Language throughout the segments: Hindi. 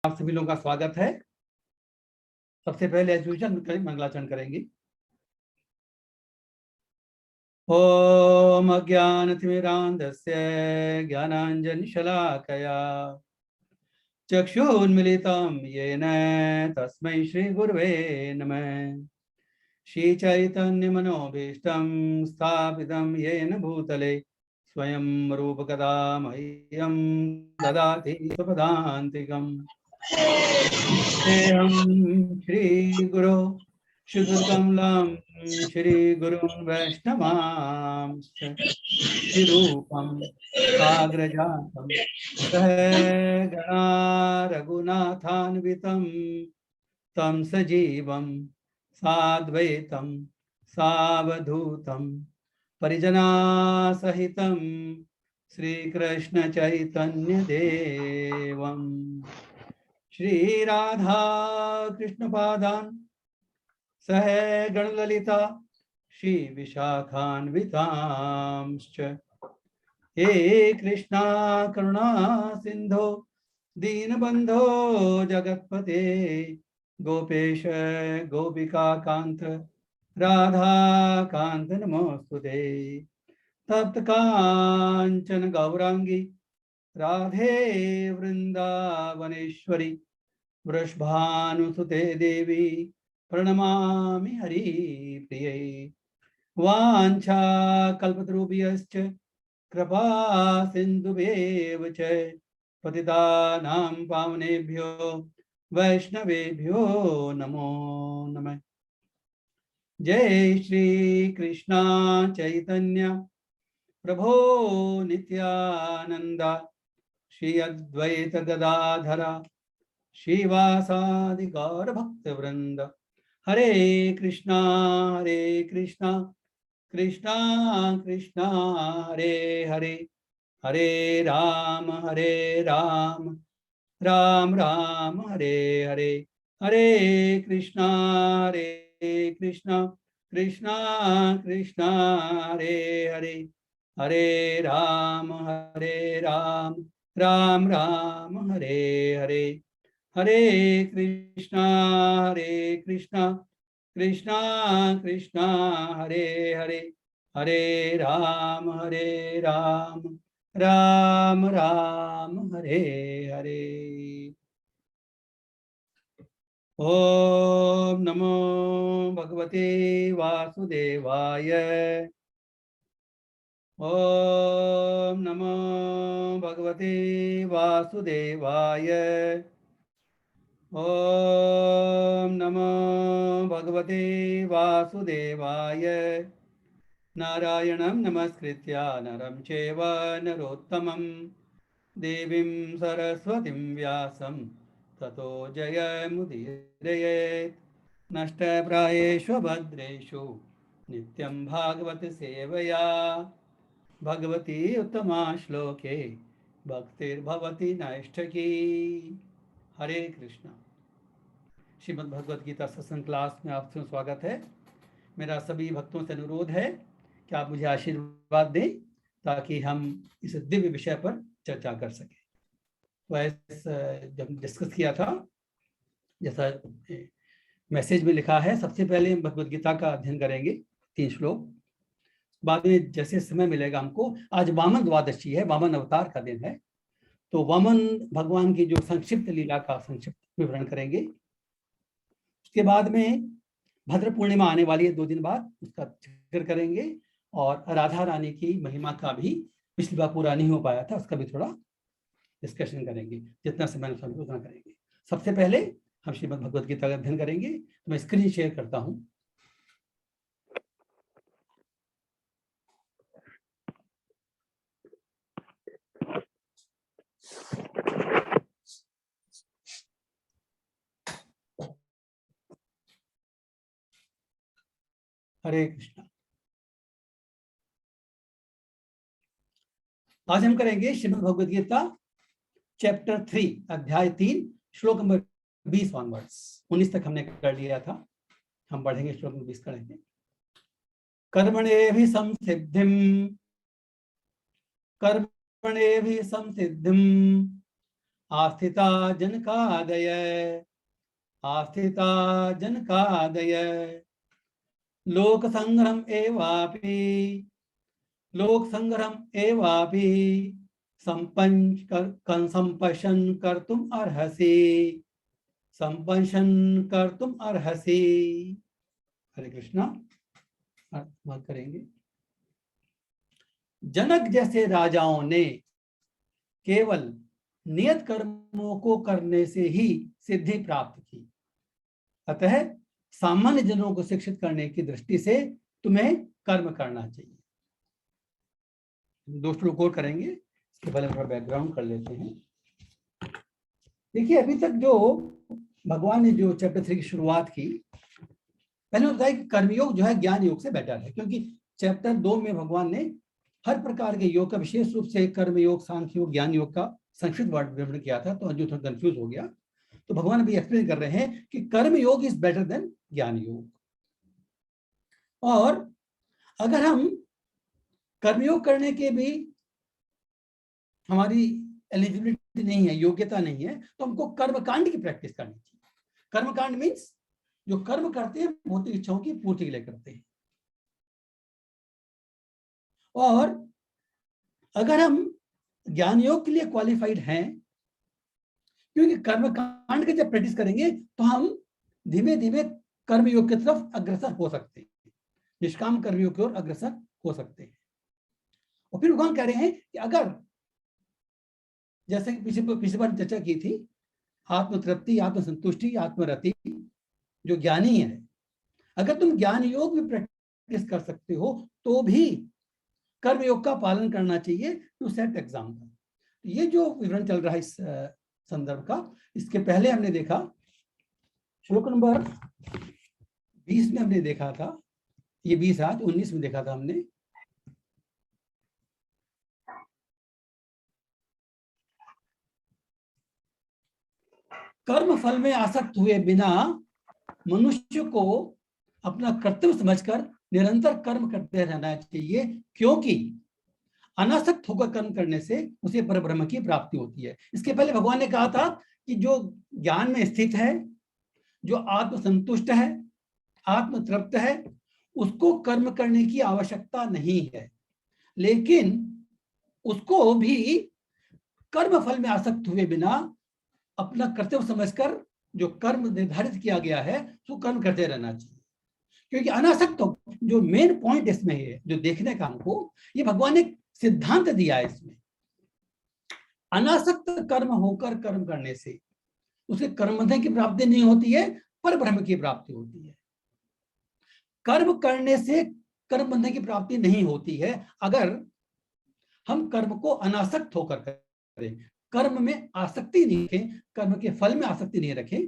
आप सभी लोगों का स्वागत है। सबसे पहले एज यूजुअल मंगलाचरण करेंगे। ओम अज्ञानतिमिरान्धस्य ज्ञानाञ्जनशलाकया चक्षुन्मिलितं येन तस्मै श्रीगुरवे नमः। श्रीचैतन्यमनोभीष्टं स्थापितं येन भूतले स्वयं रूपकदा मह्यं ददाति स्वपदान्तिकम्। श्रीगुरो शुद्धकमलं श्रीगुरुं वैष्णवांश्च श्रीरूपं साग्रजातं सहगणा रघुनाथान्वितं तं सजीवं साद्वैतं सावधूतं परिजनासहितं श्रीकृष्णचैतन्यदेवम् श्री राधा कृष्ण पादान सह गणललिता श्री विशाखान्वितांश्च हे कृष्णा करुणा सिंधो दीनबंधो जगत्पते गोपेश गोपिका कांत राधा कांत नमोस्तुते। तप्त कांचन गौरांगी राधे वृंदावनेश्वरी वृषभानुसुते देवी प्रणमामि हरिप्रिये। वाञ्छाकल्पतरुभ्यश्च कृपा सिन्धुभ्येव च पतितानां पावनेभ्यो वैष्णवेभ्यो नमो नमः। जय श्री कृष्णा चैतन्य प्रभो नित्यानंद श्री अद्वैत गदाधरा श्रीवासादि गौर भक्त वृंद। हरे कृष्णा कृष्णा कृष्णा हरे हरे, हरे राम राम राम हरे हरे। हरे कृष्णा कृष्णा कृष्णा कृष्णा हरे हरे, हरे राम राम राम हरे हरे। हरे कृष्णा कृष्णा कृष्णा हरे हरे, हरे राम राम राम हरे हरे। ओम नमो भगवते वासुदेवाय। ओम नमो भगवते वासुदेवाय। ओम नमो भगवते वासुदेवाय। नारायणं नमस्कृत्य नरं चैव नरोत्तमं देवीं सरस्वतीं व्यासं ततो जयमुदीरयेत्। नष्टप्रायेषु भद्रेषु नित्यं भागवत सेवया भगवती उत्तमा श्लोके भक्तिर्भवति नैष्ठकी। हरे कृष्णा। श्रीमद् भगवद गीता सत्संग क्लास में आपसे स्वागत है। मेरा सभी भक्तों से अनुरोध है कि आप मुझे आशीर्वाद दें ताकि हम इस दिव्य विषय पर चर्चा कर सकें। तो जब डिस्कस किया था, जैसा मैसेज में लिखा है, सबसे पहले हम भगवद गीता का अध्ययन करेंगे 3 श्लोक। बाद में जैसे समय मिलेगा हमको, आज वामन द्वादशी है, वामन अवतार का दिन है, तो वामन भगवान की जो संक्षिप्त लीला का संक्षिप्त विवरण करेंगे। उसके बाद में भद्र पूर्णिमा आने वाली है 2 दिन बाद, उसका जिक्र करेंगे। और राधा रानी की महिमा का भी पिछली बार पूरा नहीं हो पाया था, उसका भी थोड़ा डिस्कशन करेंगे, जितना समय उतना करेंगे। सबसे पहले हम श्रीमद् भगवद गीता का अध्ययन करेंगे। तो मैं स्क्रीन शेयर करता हूं। हरे कृष्णा। आज हम करेंगे श्रीमद् भगवद गीता चैप्टर 3 अध्याय 3 श्लोक नंबर 20 ऑनवर्ड्स। 19 तक हमने कर लिया था, हम पढ़ेंगे श्लोक नंबर 20 करेंगे। कर्मणेभि संसिद्धिं आस्थिता जनकादय, आस्थिता जनकादय, लोक संग्रहम एवापि, लोक संग्रहम एवापि संपशन कर्तुम अर्हसि, संपशन कर्तुम अर्हसि। हरे कृष्णा। बात करेंगे। जनक जैसे राजाओं ने केवल नियत कर्मों को करने से ही सिद्धि प्राप्त की, अतः सामान्य जनों को शिक्षित करने की दृष्टि से तुम्हें कर्म करना चाहिए। दो श्लोक और करेंगे, इसके पहले थोड़ा बैकग्राउंड कर लेते हैं। देखिए, अभी तक जो भगवान ने जो चैप्टर 3 की शुरुआत की, पहले बताया कि कर्मयोग जो है ज्ञान योग से बेटर है, क्योंकि चैप्टर 2 में भगवान ने हर प्रकार के योग का, विशेष रूप से कर्म योग, सांख्य योग, ज्ञान योग का संक्षिप्त वर्णन किया था, तो अर्जुन थोड़ा कंफ्यूज हो गया। तो भगवान अभी एक्सप्लेन कर रहे हैं कि कर्म योग इज बेटर देन ज्ञान योग। और अगर हम कर्मयोग करने के भी हमारी एलिजिबिलिटी नहीं है, योग्यता नहीं है, तो हमको कर्मकांड की प्रैक्टिस करनी चाहिए। कर्मकांड मीन्स जो कर्म करते हैं भौतिक इच्छाओं की पूर्ति के लिए करते हैं। और अगर हम ज्ञान योग के लिए क्वालिफाइड हैं, क्योंकि कर्मकांड के जब प्रैक्टिस करेंगे तो हम धीमे धीमे कर्मयोग की तरफ अग्रसर हो सकते हैं, निष्काम कर्मयोग की ओर अग्रसर हो सकते हैं। और फिर भगवान कह रहे हैं कि अगर, जैसे पिछली बार चर्चा की थी, आत्मतृप्ति, आत्मसंतुष्टि, आत्मरति जो ज्ञानी है, अगर तुम ज्ञान योग भी प्रैक्टिस कर सकते हो तो भी कर्म योग का पालन करना चाहिए टू सेट एग्जाम्पल। ये जो विवरण चल रहा है इस संदर्भ का, इसके पहले हमने देखा श्लोक नंबर 20 में हमने देखा था, ये 20 आज 19 में देखा था हमने। कर्म फल में आसक्त हुए बिना मनुष्य को अपना कर्तव्य समझकर निरंतर कर्म करते रहना चाहिए, क्योंकि अनासक्त होकर कर्म करने से उसे परब्रह्म की प्राप्ति होती है। इसके पहले भगवान ने कहा था कि जो ज्ञान में स्थित है, जो आत्मसंतुष्ट है, आत्मतृप्त है, उसको कर्म करने की आवश्यकता नहीं है, लेकिन उसको भी कर्म फल में आसक्त हुए बिना अपना कर्तव्य समझकर जो कर्म निर्धारित किया गया है तो कर्म करते रहना चाहिए। क्योंकि अनासक्त, जो मेन पॉइंट इसमें है, जो देखने का हमको, ये भगवान ने सिद्धांत दिया है इसमें, अनासक्त कर्म होकर कर्म करने से उसे कर्म बंधन की प्राप्ति नहीं होती है, पर ब्रह्म की प्राप्ति होती है। कर्म करने से कर्म बंधन की प्राप्ति नहीं होती है अगर हम कर्म को अनासक्त होकर करें, कर्म में आसक्ति नहीं रखें, कर्म के फल में आसक्ति नहीं रखें,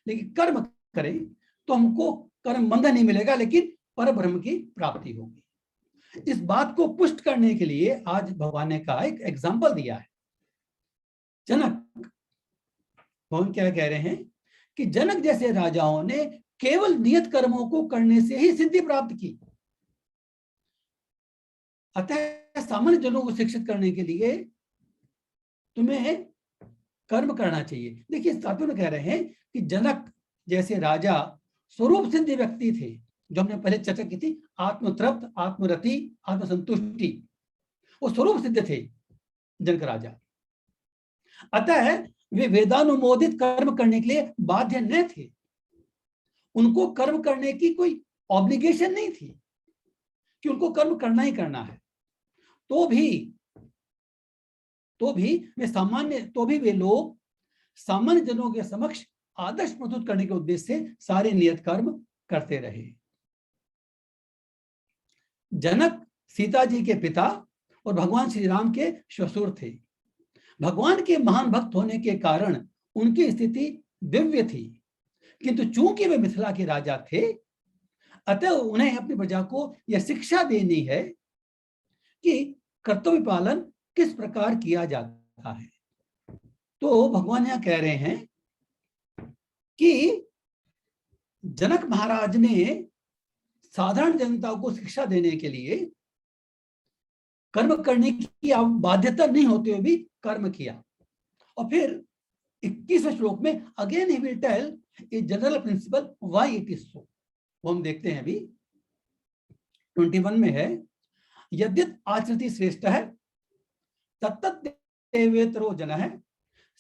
लेकिन कर्म करें तो हमको कर्म बंधन नहीं मिलेगा, लेकिन पर ब्रह्म की प्राप्ति होगी। इस बात को पुष्ट करने के लिए आज भगवान ने कहा, एक एग्जाम्पल दिया है। जनक, भगवान क्या कह रहे हैं कि जनक जैसे राजाओं ने केवल नियत कर्मों को करने से ही सिद्धि प्राप्त की, अतः सामान्य जनों को शिक्षित करने के लिए तुम्हें कर्म करना चाहिए। देखिए, तात्पर्य में कह रहे हैं कि जनक जैसे राजा स्वरूप सिद्ध व्यक्ति थे, जो हमने पहले चर्चा की थी, आत्मतृप्त, आत्मरति, आत्मसंतुष्टि, वो स्वरूप सिद्ध थे जनक राजा। अतः वे वेदानुमोदित कर्म करने के लिए बाध्य न थे, उनको कर्म करने की कोई ऑब्लिगेशन नहीं थी कि उनको कर्म करना ही करना है। तो भी वे लोग सामान्य जनों के समक्ष आदर्श प्रस्तुत करने के उद्देश्य से सारे नियत कर्म करते रहे। जनक सीता जी के पिता और भगवान श्री राम के ससुर थे। भगवान के महान भक्त होने के कारण उनकी स्थिति दिव्य थी, किंतु चूंकि वे मिथिला के राजा थे, अतः उन्हें अपनी प्रजा को यह शिक्षा देनी है कि कर्तव्य पालन किस प्रकार किया जाता है। तो भगवान यहां कह रहे हैं कि जनक महाराज ने साधारण जनता को शिक्षा देने के लिए कर्म करने की बाध्यता नहीं होते हुए भी कर्म किया, और फिर 21वें श्लोक में अगेन ही will tell a general principle why it is so. वो हम देखते हैं अभी 21 में है, यद्यत आचरति श्रेष्ठ है तत्तत् देवेतरो जनः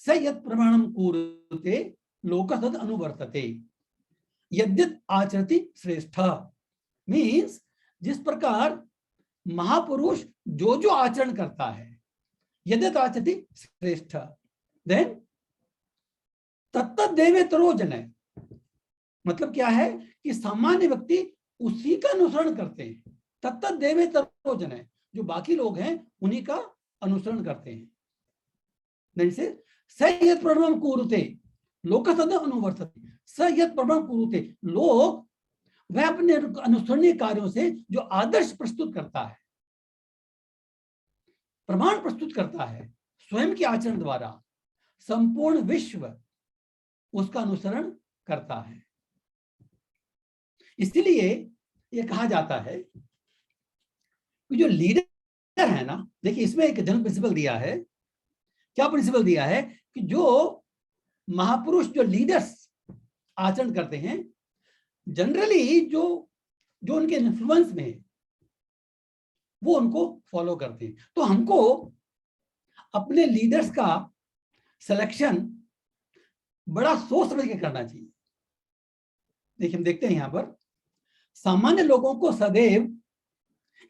स यत् प्रमाणम कुरुते लोकः तद् अनुवर्तते। यद्यत आचरति श्रेष्ठ मीन्स जिस प्रकार महापुरुष जो जो आचरण करता है, यद्यत आचरति श्रेष्ठ, देन तत्तत् देवेतरो जनः, मतलब क्या है कि सामान्य व्यक्ति उसी का अनुसरण करते हैं। तत्तत् देवेतरो जनः, जो बाकी लोग हैं उन्हीं का अनुसरण करते हैं। से स यत् प्रमाणम कुरुते लोकः तद् अनुवर्तते। स यत् प्रमाणम कुरुते, लोग वह अपने अनुसरणीय कार्यों से जो आदर्श प्रस्तुत करता है, प्रमाण प्रस्तुत करता है स्वयं के आचरण द्वारा, संपूर्ण विश्व उसका अनुसरण करता है। इसलिए यह कहा जाता है कि जो लीडर है ना, देखिए इसमें एक जनरल प्रिंसिपल दिया है। क्या प्रिंसिपल दिया है कि जो महापुरुष, जो लीडर्स आचरण करते हैं, जनरली जो जो उनके इन्फ्लुएंस में है वो उनको फॉलो करते हैं। तो हमको अपने लीडर्स का सिलेक्शन बड़ा सोच समझ के करना चाहिए। देखिए हम देखते हैं यहां पर, सामान्य लोगों को सदैव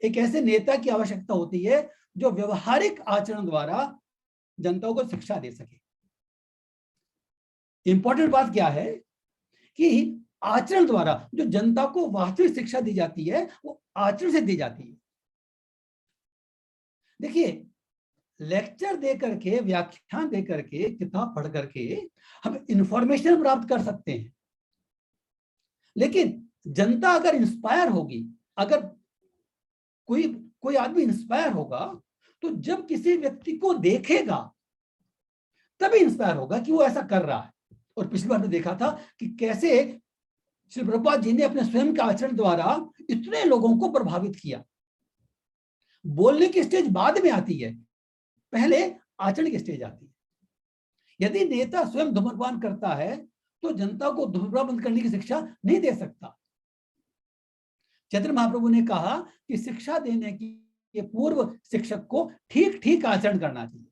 एक ऐसे नेता की आवश्यकता होती है जो व्यवहारिक आचरण द्वारा जनता को शिक्षा दे सके। इंपॉर्टेंट बात क्या है कि आचरण द्वारा जो जनता को वास्तविक शिक्षा दी जाती है वो आचरण से दी जाती है। देखिए लेक्चर दे करके, व्याख्यान दे करके, किताब पढ़ करके हम इंफॉर्मेशन प्राप्त कर सकते हैं, लेकिन जनता अगर इंस्पायर होगी, अगर कोई आदमी इंस्पायर होगा तो जब किसी व्यक्ति को देखेगा तभी इंस्पायर होगा कि वो ऐसा कर रहा है। और पिछली बार में देखा था कि कैसे श्री प्रभुपाद जी ने अपने स्वयं के आचरण द्वारा इतने लोगों को प्रभावित किया। बोलने की स्टेज बाद में आती है, पहले आचरण की स्टेज आती है। यदि नेता स्वयं धूम्रपान करता है तो जनता को धूम्रपान बंद करने की शिक्षा नहीं दे सकता। चैतन्य महाप्रभु ने कहा कि शिक्षा देने की पूर्व शिक्षक को ठीक ठीक आचरण करना चाहिए।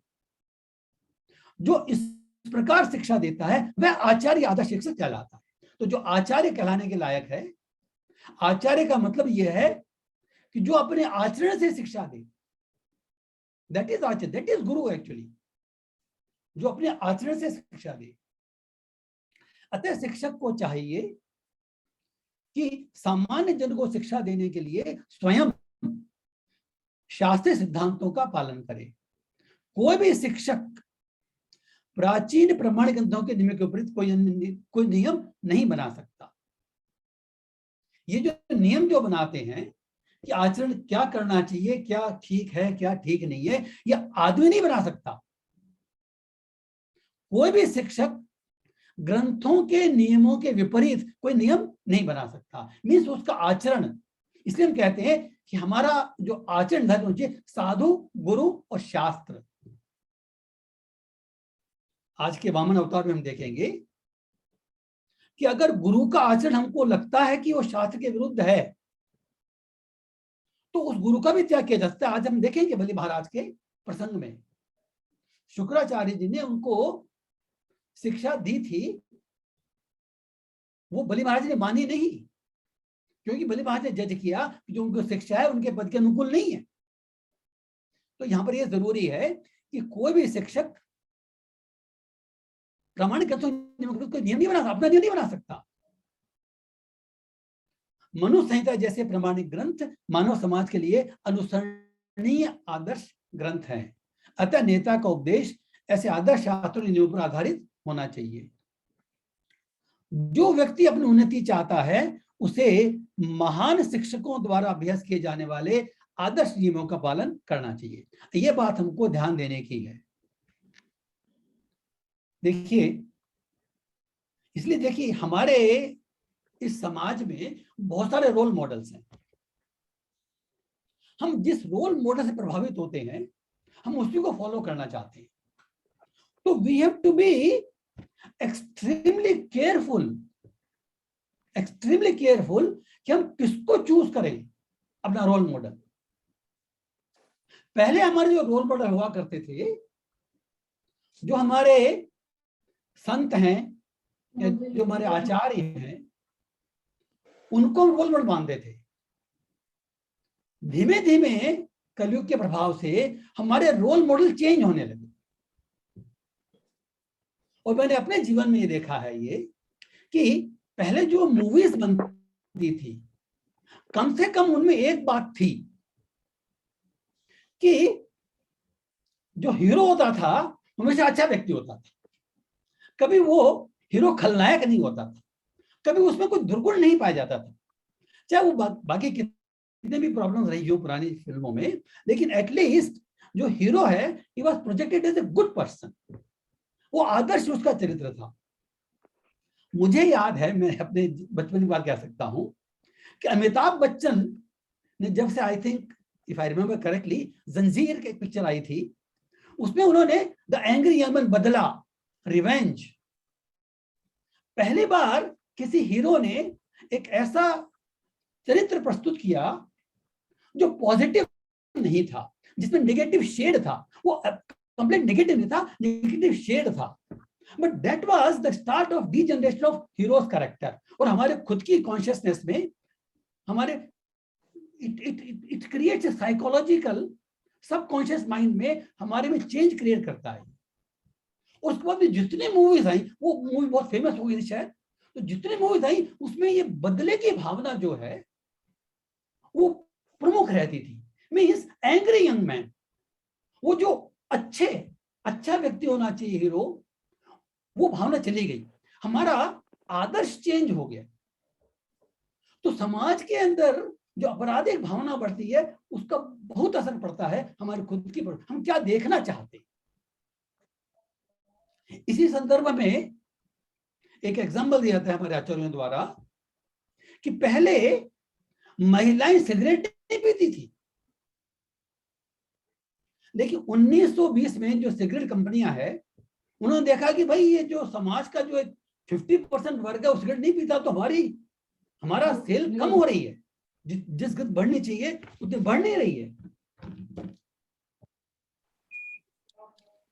जो इस प्रकार शिक्षा देता है वह आचार्य आदर्श शिक्षक कहलाता है। तो जो आचार्य कहलाने के लायक है, आचार्य का मतलब यह है कि जो अपने आचरण से शिक्षा दे, that is acharya, that is guru actually, जो अपने आचरण से शिक्षा दे। अतः शिक्षक को चाहिए कि सामान्य जन को शिक्षा देने के लिए स्वयं शास्त्रीय सिद्धांतों का पालन करे। कोई भी शिक्षक प्राचीन प्रमाणिक ग्रंथों के नियम के विपरीत कोई नियम नहीं बना सकता। ये जो नियम जो बनाते हैं कि आचरण क्या करना चाहिए, क्या ठीक है क्या ठीक नहीं है, यह आदमी नहीं बना सकता। कोई भी शिक्षक ग्रंथों के नियमों के विपरीत कोई नियम नहीं बना सकता, मीन्स उसका आचरण। इसलिए हम कहते हैं कि हमारा जो आचरण धर्म होना चाहिए साधु, गुरु और शास्त्र। आज के वामन अवतार में हम देखेंगे कि अगर गुरु का आचरण हमको लगता है कि वो शास्त्र के विरुद्ध है तो उस गुरु का भी त्याग किया जा सकता है। आज हम देखेंगे बलि महाराज के प्रसंग में शुक्राचार्य जी ने उनको शिक्षा दी थी, वो बलि महाराज ने मानी नहीं, क्योंकि बलि महाराज ने जज किया कि जो उनको शिक्षा है उनके पद के अनुकूल नहीं है। तो यहां पर यह जरूरी है कि कोई भी शिक्षक प्रामाणिक कोई नियम नहीं बना, अपना नियम नहीं बना सकता। मनु संहिता जैसे प्रामाणिक ग्रंथ मानव समाज के लिए अनुसरणीय आदर्श ग्रंथ हैं। अतः नेता का उपदेश ऐसे आदर्श शास्त्रों नियमों पर आधारित होना चाहिए। जो व्यक्ति अपनी उन्नति चाहता है उसे महान शिक्षकों द्वारा अभ्यास किए जाने वाले आदर्श नियमों का पालन करना चाहिए। यह बात हमको ध्यान देने की है। देखिए, इसलिए देखिए हमारे इस समाज में बहुत सारे रोल मॉडल्स हैं। हम जिस रोल मॉडल से प्रभावित होते हैं हम उसी को फॉलो करना चाहते हैं। तो we have to be extremely careful कि हम किसको चूज करें अपना रोल मॉडल। पहले हमारे जो रोल मॉडल हुआ करते थे, जो हमारे संत हैं या जो हमारे आचार्य हैं, उनको हम रोल मॉडल मानते थे। धीमे धीमे कलयुग के प्रभाव से हमारे रोल मॉडल चेंज होने लगे। और मैंने अपने जीवन में ये देखा है ये कि पहले जो मूवीज बनती थी, कम से कम उनमें एक बात थी कि जो हीरो होता था हमेशा अच्छा व्यक्ति होता था। कभी वो हीरो खलनायक नहीं होता था, कभी उसमें कोई दुर्गुण नहीं पाया जाता था। चाहे वो बाकी कितने भी प्रॉब्लम्स रही हो पुरानी फिल्मों में, लेकिन एटलीस्ट जो हीरो है ही was projected as a good person. वो आदर्श उसका चरित्र था। मुझे याद है, मैं अपने बचपन की बात कह सकता हूं कि अमिताभ बच्चन ने जब से, I think if I remember correctly, जंजीर की पिक्चर आई थी, उसमें उन्होंने द एंग्री यंग मैन, बदला, रिवेंज, पहली बार किसी हीरो ने एक ऐसा चरित्र प्रस्तुत किया जो पॉजिटिव नहीं था, जिसमें नेगेटिव शेड था। वो कंप्लीट नेगेटिव नहीं था, नेगेटिव शेड था। But that was the start of D generation of heroes character. और हमारे खुद की कॉन्शियसनेस में, हमारे it creates a psychological subconscious mind में, हमारे में चेंज क्रिएट करता है। और उसके बाद जितनी मूवीज आई, वो मूवी बहुत फेमस हो गई शायद, तो जितनी मूवीज आई उसमें ये बदले की भावना जो है वो प्रमुख रहती थी। मीन्स एंग्री यंग मैन, वो जो अच्छा व्यक्ति होना चाहिए हीरो, वो भावना चली गई। हमारा आदर्श चेंज हो गया। तो समाज के अंदर जो आपराधिक भावना बढ़ती है, उसका बहुत असर पड़ता है हमारे खुद की पर। हम क्या देखना चाहते हैं। इसी संदर्भ में एक एग्जाम्पल दिया था हमारे आचार्यों द्वारा कि पहले महिलाएं सिगरेट नहीं पीती थी, लेकिन 1920 में जो सिगरेट कंपनियां हैं, उन्होंने देखा कि भाई ये जो समाज का जो 50% वर्ग है वो सिगरेट नहीं पीता, तो हमारा सेल कम हो रही है, जिस गति बढ़नी चाहिए उतनी बढ़ नहीं रही है।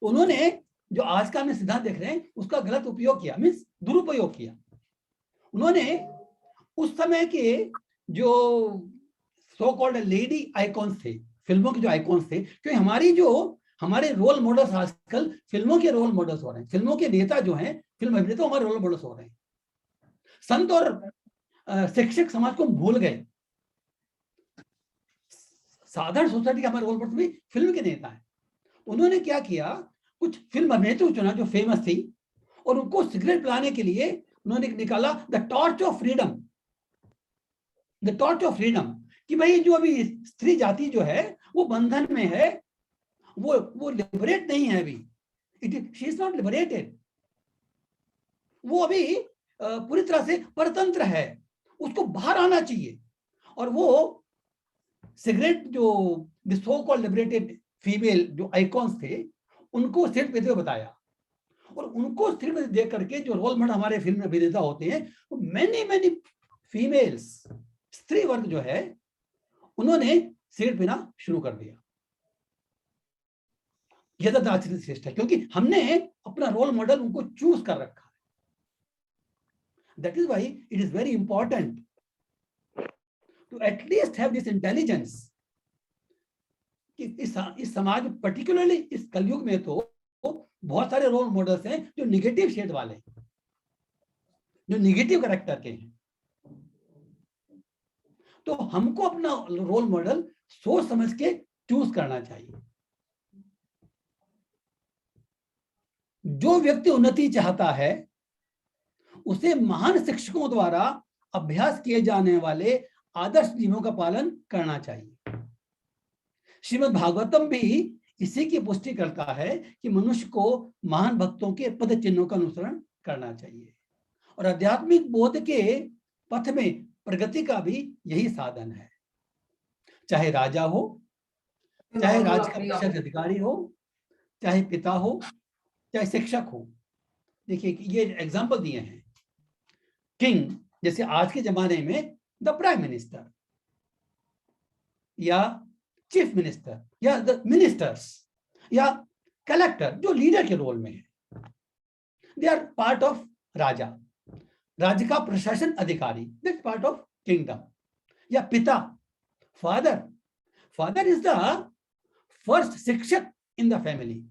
उन्होंने जो आज का हमने सिद्धांत देख रहे हैं उसका गलत उपयोग किया, मीन्स दुरुपयोग किया। उन्होंने उस समय के जो सो कॉल्ड लेडी आइकॉन्स थे, फिल्मों के जो आइकॉन्स थे, क्योंकि हमारे रोल मॉडल्स आजकल फिल्मों के रोल मॉडल्स हो रहे हैं। फिल्मों के नेता जो हैं, फिल्म अभिनेता, हमारे रोल मॉडल्स हो रहे हैं। संत और शिक्षक समाज को भूल गए। साधारण सोसाइटी के हमारे रोल मॉडल भी फिल्म के नेता हैं। उन्होंने क्या किया, कुछ फिल्म अभिनेत्री चुना जो फेमस थी, और उनको सिगरेट पिलाने के लिए उन्होंने निकाला the torch of freedom. The torch of freedom कि भाई जो अभी स्त्री जाति जो है वो बंधन में है, वो लिबरेट नहीं है अभी, शी इज नॉट लिबरेटेड, वो अभी पूरी तरह से परतंत्र है, उसको बाहर आना चाहिए। और वो सिगरेट जो सो कॉल्ड लिबरेटेड फीमेल जो आइकॉन्स थे, उनको सिगरेट पीते हुए बताया। और उनको सिगरेट देख करके जो रोल मॉडल हमारे फिल्म में अभिनेता होते हैं, वो मैनी फीमेल्स, स्त्री वर्ग जो है, उन्होंने सिगरेट पीना शुरू कर दिया। यह ज्यादा आचरित श्रेष्ठ है, क्योंकि हमने अपना रोल मॉडल उनको चूज कर रखा है। That is why it is very important to at least have this intelligence कि इस समाज, पर्टिकुलरली इस कलयुग में तो बहुत सारे रोल मॉडल्स हैं जो निगेटिव शेड वाले, जो निगेटिव कैरेक्टर के हैं। तो हमको अपना रोल मॉडल सोच समझ के चूज करना चाहिए। जो व्यक्ति उन्नति चाहता है उसे महान शिक्षकों द्वारा अभ्यास किए जाने वाले आदर्श नियमों का पालन करना चाहिए। श्रीमद् भागवतम भी इसी की पुष्टि करता है कि मनुष्य को महान भक्तों के पद चिन्हों का अनुसरण करना चाहिए। और आध्यात्मिक बोध के पथ में प्रगति का भी यही साधन है। चाहे राजा हो, चाहे राज्य का प्रशासनिक अधिकारी हो, चाहे पिता हो, चाहे शिक्षक हो, देखिए ये एग्जांपल दिए हैं, किंग जैसे आज के जमाने में द प्राइम मिनिस्टर या चीफ मिनिस्टर या द मिनिस्टर्स या कलेक्टर जो लीडर के रोल में है, दे आर पार्ट ऑफ राजा, राज्य का प्रशासन अधिकारी, दैट्स पार्ट ऑफ किंगडम। या पिता, father, father is the first शिक्षक इन द फैमिली।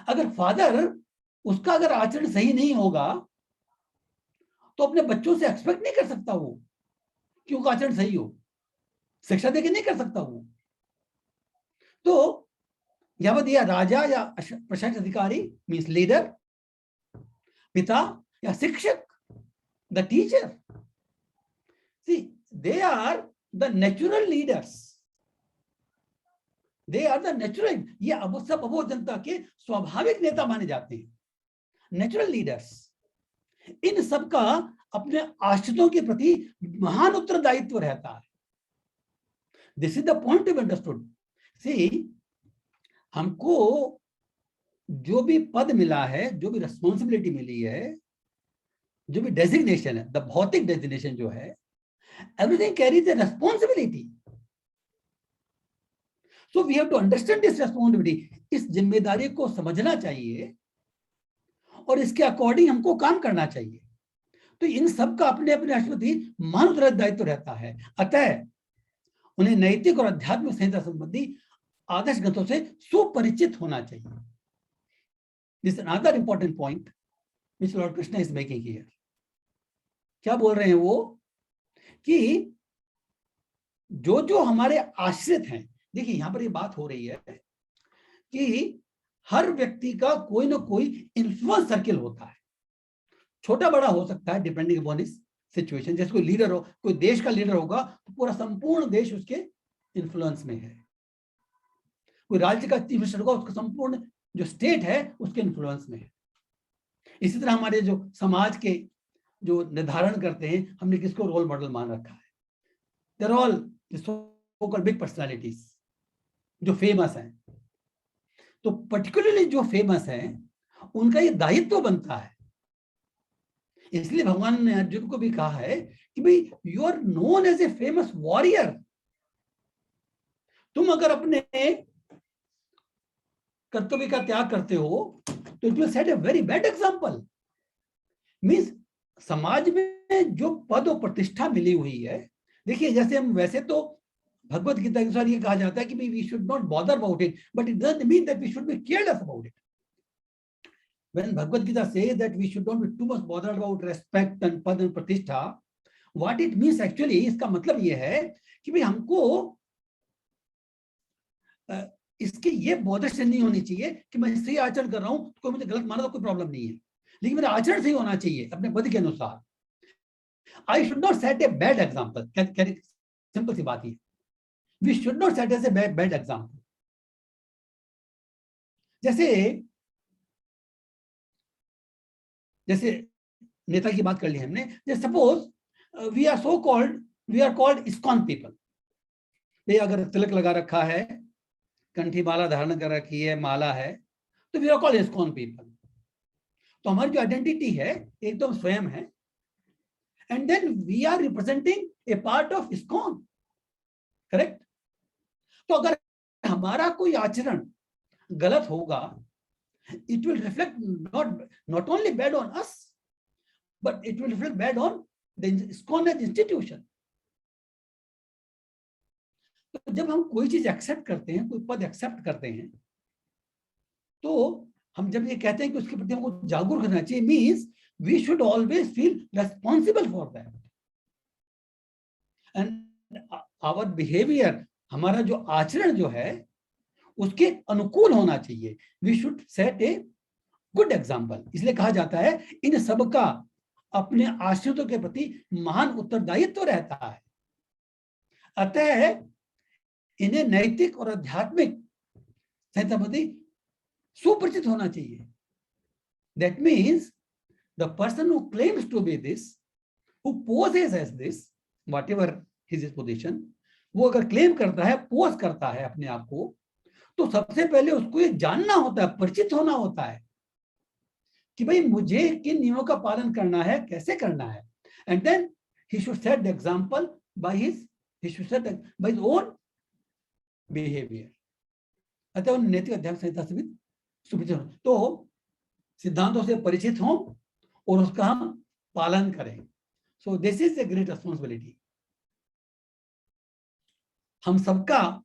अगर फादर, उसका अगर आचरण सही नहीं होगा तो अपने बच्चों से एक्सपेक्ट नहीं कर सकता वो कि उनका आचरण सही हो, शिक्षा देके नहीं कर सकता वो। तो यहाँ पर दिया राजा या प्रशासनिक अधिकारी मीन्स लीडर, पिता या शिक्षक the teacher, see they are the natural leaders, they are the natural, ये अब सब अबोध जनता के स्वाभाविक नेता माने जाते हैं, नेचुरल लीडर्स। इन सब का अपने आश्रितों के प्रति महान उत्तरदायित्व रहता है। This is the point to understood. See हमको जो भी पद मिला है, जो भी रिस्पॉन्सिबिलिटी मिली है, जो भी डेजिग्नेशन है, द भौतिक डेजिग्नेशन जो है, everything carries a responsibility. So we have to understand this responsibility. इस जिम्मेदारी को समझना चाहिए और इसके अकॉर्डिंग हमको काम करना चाहिए। तो इन सब का अपने अपने राष्ट्रपति महान उत्तरदायित्व रहता है। अतः उन्हें नैतिक और आध्यात्मिक संहिता संबंधी आदर्श ग्रंथों से सुपरिचित होना चाहिए। This another important point which Lord Krishna is making here. क्या बोल रहे हैं वो कि जो जो हमारे आश्रित हैं, देखिए यहां पर ये बात हो रही है कि हर व्यक्ति का कोई ना कोई इन्फ्लुएंस सर्किल होता है, छोटा बड़ा हो सकता है डिपेंडिंग अपॉन इस सिचुएशन। जैसे कोई लीडर हो, कोई देश का लीडर होगा तो पूरा संपूर्ण देश उसके इन्फ्लुएंस में है। कोई राज्य का चीफ मिनिस्टर होगा, उसका संपूर्ण जो स्टेट है उसके इन्फ्लुएंस में है। इसी तरह हमारे जो समाज के जो निर्धारण करते हैं, हमने किसको रोल मॉडल मान रखा है, their all so called big personalities जो फेमस हैं। तो पर्टिकुलरली जो फेमस हैं उनका ये दायित्व बनता है। इसलिए भगवान ने अर्जुन को भी कहा है कि भाई you are known as a famous warrior. तुम अगर अपने कर्तव्य का त्याग करते हो तो it will set a very bad example. मींस समाज में जो पद और प्रतिष्ठा मिली हुई है, देखिए जैसे हम वैसे तो भगवत गीता के अनुसार ये कहा जाता है कि we should not bother about it, but it doesn't mean that we should be careless about it. When Bhagavad Gita says that we should not be too much bothered about respect and पद and प्रतिष्ठा, what it means actually, इसका मतलब ये है कि भाई हमको इसके ये बॉदर नहीं होनी चाहिए कि मैं सही आचरण कर रहा हूं, कोई मुझे गलत माना तो कोई प्रॉब्लम नहीं है, लेकिन मेरा आचरण सही होना चाहिए अपने पद के अनुसार। I should not set a bad example. Simple सी बात है, we should not set as a bad example. जैसे नेता की बात कर ली हमने, जैसे suppose we are called ISKCON people. ये अगर तिलक लगा रखा है, कंठी माला धारण कर रखी है, माला है, तो we are called ISKCON people. तो हमारी जो आइडेंटिटी है एक तो स्वयं है, and then we are representing a part of ISKCON, correct. तो अगर हमारा कोई आचरण गलत होगा, it will reflect not only bad on us, but it will reflect bad on the ISKCON as institution. तो जब हम कोई चीज एक्सेप्ट करते हैं, कोई पद एक्सेप्ट करते हैं, तो हम जब ये कहते हैं कि उसके प्रति हमको जागरूक रहना चाहिए, means we should always feel responsible for that, and our behaviour, हमारा जो आचरण जो है उसके अनुकूल होना चाहिए। We should set a good example. इसलिए कहा जाता है इन सब का अपने आश्रितों के प्रति महान उत्तरदायित्व रहता है। अतः इन्हें नैतिक और आध्यात्मिक संहिता प्रति सुपरिचित होना चाहिए। That means the person who claims to be this, who poses as this, whatever his position, वो अगर क्लेम करता है, पोज करता है अपने आप को, तो सबसे पहले उसको ये जानना होता है, परिचित होना होता है कि भाई मुझे किन नियमों का पालन करना है, कैसे करना है. And then he should set the example by he should set by his own behavior. अतः नैतिक अध्यात्म संहिता से भी सुविधा. तो सिद्धांतों से परिचित हों और उसका हम पालन करें. सो this is a great responsibility. हम सबका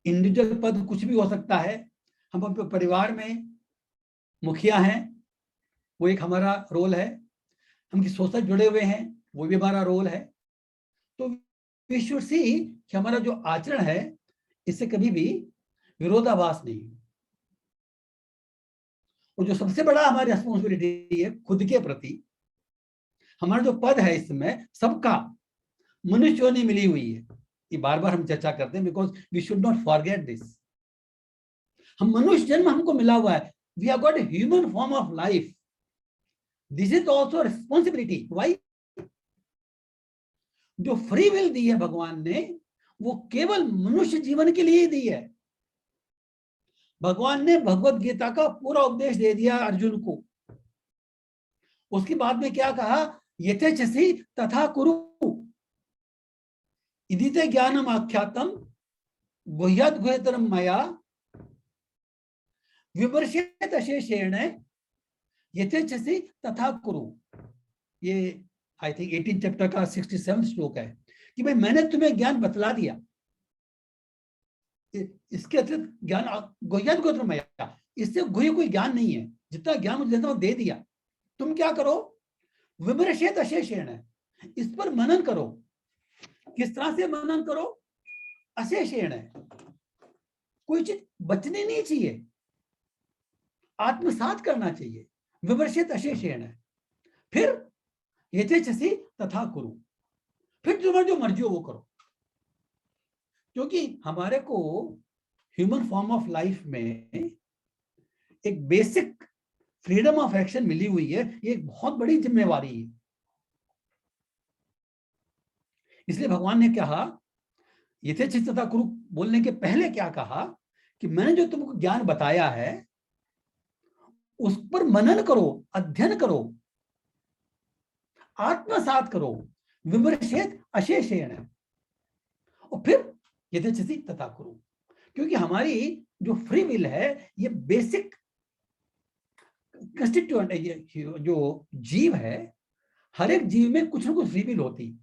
इंडिविजुअल पद कुछ भी हो सकता है. हम अपने परिवार में मुखिया हैं, वो एक हमारा रोल है. हम किसी सोसाइटी से जुड़े हुए हैं, वो भी हमारा रोल है. तो वी शुड सी कि हमारा जो आचरण है इससे कभी भी विरोधाभास नहीं. और जो सबसे बड़ा हमारी रिस्पॉन्सिबिलिटी है खुद के प्रति, हमारा जो पद है इसमें सबका मनुष्य योनि मिली हुई है. ये बार बार हम चर्चा करते हैं because we should not forget this. हम मनुष्य जन्म हमको मिला हुआ है. We have got a human form of life. This is also responsibility. Why? जो फ्री विल दी है भगवान ने वो केवल मनुष्य जीवन के लिए ही दी है. भगवान ने भगवत गीता का पूरा उपदेश दे दिया अर्जुन को. उसके बाद में क्या कहा? यथेच्छसि तथा कुरु इदिते ज्ञानम आख्यातम गुह्यात् गुह्यतरम मया विमर्शेत अशेषेण यथेच्छसि तथा कुरु. ये आई थिंक 18 चैप्टर का 67 श्लोक है कि भाई मैंने तुम्हें ज्ञान बतला दिया. इसके अतिरिक्त ज्ञान गुह्यात् गुह्यतरम मया, इससे गुह्य कोई ज्ञान नहीं है. जितना ज्ञान मुझे देता हूं दे दिया. तुम क्या करो? विमर्शेत अशेषेण, इस पर मनन करो. किस तरह से मनन करो? अशेषेण, कोई चीज बचनी नहीं चाहिए, आत्मसात करना चाहिए. विमर्शित अशेषेण. फिर यथेच्छसि तथा कुरु, फिर तुम्हारी जो मर्जी हो वो करो. क्योंकि हमारे को ह्यूमन फॉर्म ऑफ लाइफ में एक बेसिक फ्रीडम ऑफ एक्शन मिली हुई है. ये एक बहुत बड़ी जिम्मेवारी है. इसलिए भगवान ने कहा यथेच्छसि तथा कुरु बोलने के पहले क्या कहा कि मैंने जो तुमको ज्ञान बताया है उस पर मनन करो, अध्ययन करो, आत्मसात करो. विमर्शेत अशेषेण, और फिर यथेच्छसि तथा कुरु. क्योंकि हमारी जो फ्री विल है ये बेसिक कंस्टिट्यूएंट है. ये जो जीव है, हर एक जीव में कुछ ना कुछ फ्री विल होती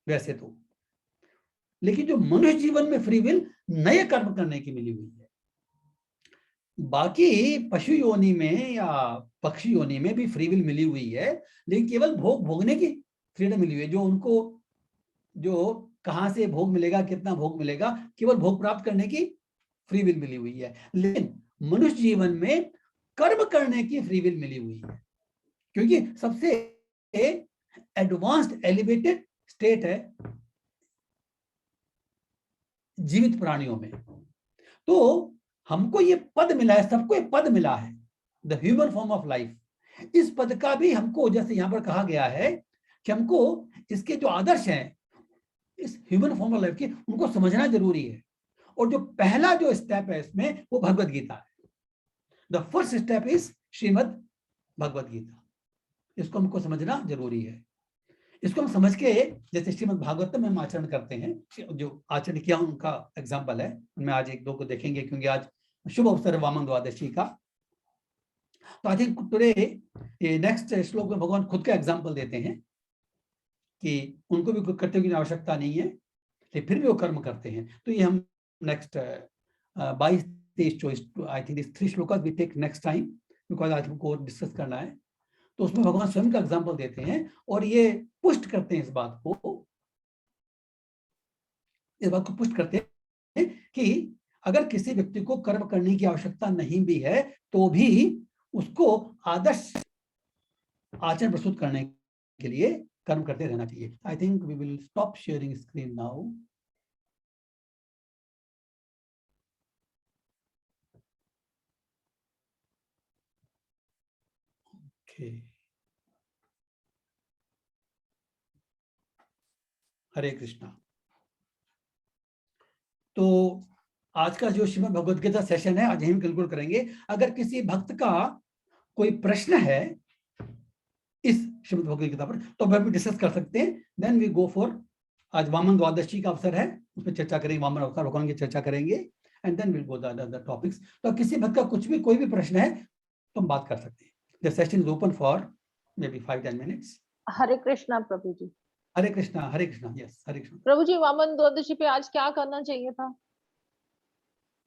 वैसे तो. लेकिन जो मनुष्य जीवन में फ्री विल नए कर्म करने की मिली हुई है. बाकी पशु योनि में या पक्षी योनि में भी फ्री विल मिली हुई है, लेकिन केवल भोग भोगने की फ्रीडम मिली हुई है. जो उनको जो कहां से भोग मिलेगा, कितना भोग मिलेगा, केवल भोग प्राप्त करने की फ्री विल मिली हुई है. लेकिन मनुष्य जीवन में कर्म करने की फ्री विल मिली हुई है. क्योंकि सबसे एडवांस्ड एलिवेटेड स्टेट है जीवित प्राणियों में. तो हमको ये पद मिला है, सबको ये पद मिला है, the human form of life. इस पद का भी हमको, जैसे यहां पर कहा गया है कि हमको इसके जो आदर्श हैं इस ह्यूमन फॉर्म ऑफ लाइफ के, उनको समझना जरूरी है. और जो पहला जो स्टेप है इसमें वो भगवत गीता है. The first step is Shrimad Bhagavad Gita. इसको हमको समझना जरूरी है. इसको हम समझ के, जैसे श्रीमद् भागवतम में हम आचरण करते हैं, जो आचरण किया उनका एग्जाम्पल है, उनमें आज एक दो को देखेंगे क्योंकि आज शुभ अवसर है वामन द्वादशी का. तो आई थिंक टुडे नेक्स्ट श्लोक में भगवान खुद का एग्जाम्पल देते हैं कि उनको भी कर्तव्य की आवश्यकता नहीं है लेकिन फिर भी वो कर्म करते हैं. तो ये हम नेक्स्ट 22-23 आई थिंक दिस 3 श्लोकास we take next time because आज हमको डिस्कस करना है. तो उसमें भगवान स्वयं का एग्जाम्पल देते हैं और ये पुष्ट करते हैं, इस बात को पुष्ट करते हैं कि अगर किसी व्यक्ति को कर्म करने की आवश्यकता नहीं भी है तो भी उसको आदर्श आचरण प्रस्तुत करने के लिए कर्म करते रहना चाहिए. I think we will stop sharing screen now. Okay, Hare Krishna. तो आज का जो श्रीमद् भगवद गीता सेशन है आज हम कंक्लूड करेंगे। अगर किसी भक्त का कोई प्रश्न है इस श्रीमद् भगवद गीता पर तो हम डिस्कस कर सकते हैं। देन वी गो फॉर, आज वामन द्वादशी का अवसर है, उस पर चर्चा करेंगे, वामन अवतार भगवान की चर्चा करेंगे and then will go the topics. तो किसी भक्त का कुछ भी कोई भी प्रश्न है तो हम बात कर सकते हैं। The session is open for maybe 5-10 minutes. Hare Krishna prabhu ji. Hare Krishna, Hare Krishna. Yes, Hare Krishna. Prabhu ji, Vamana Dwadashi पे आज क्या करना चाहिए था?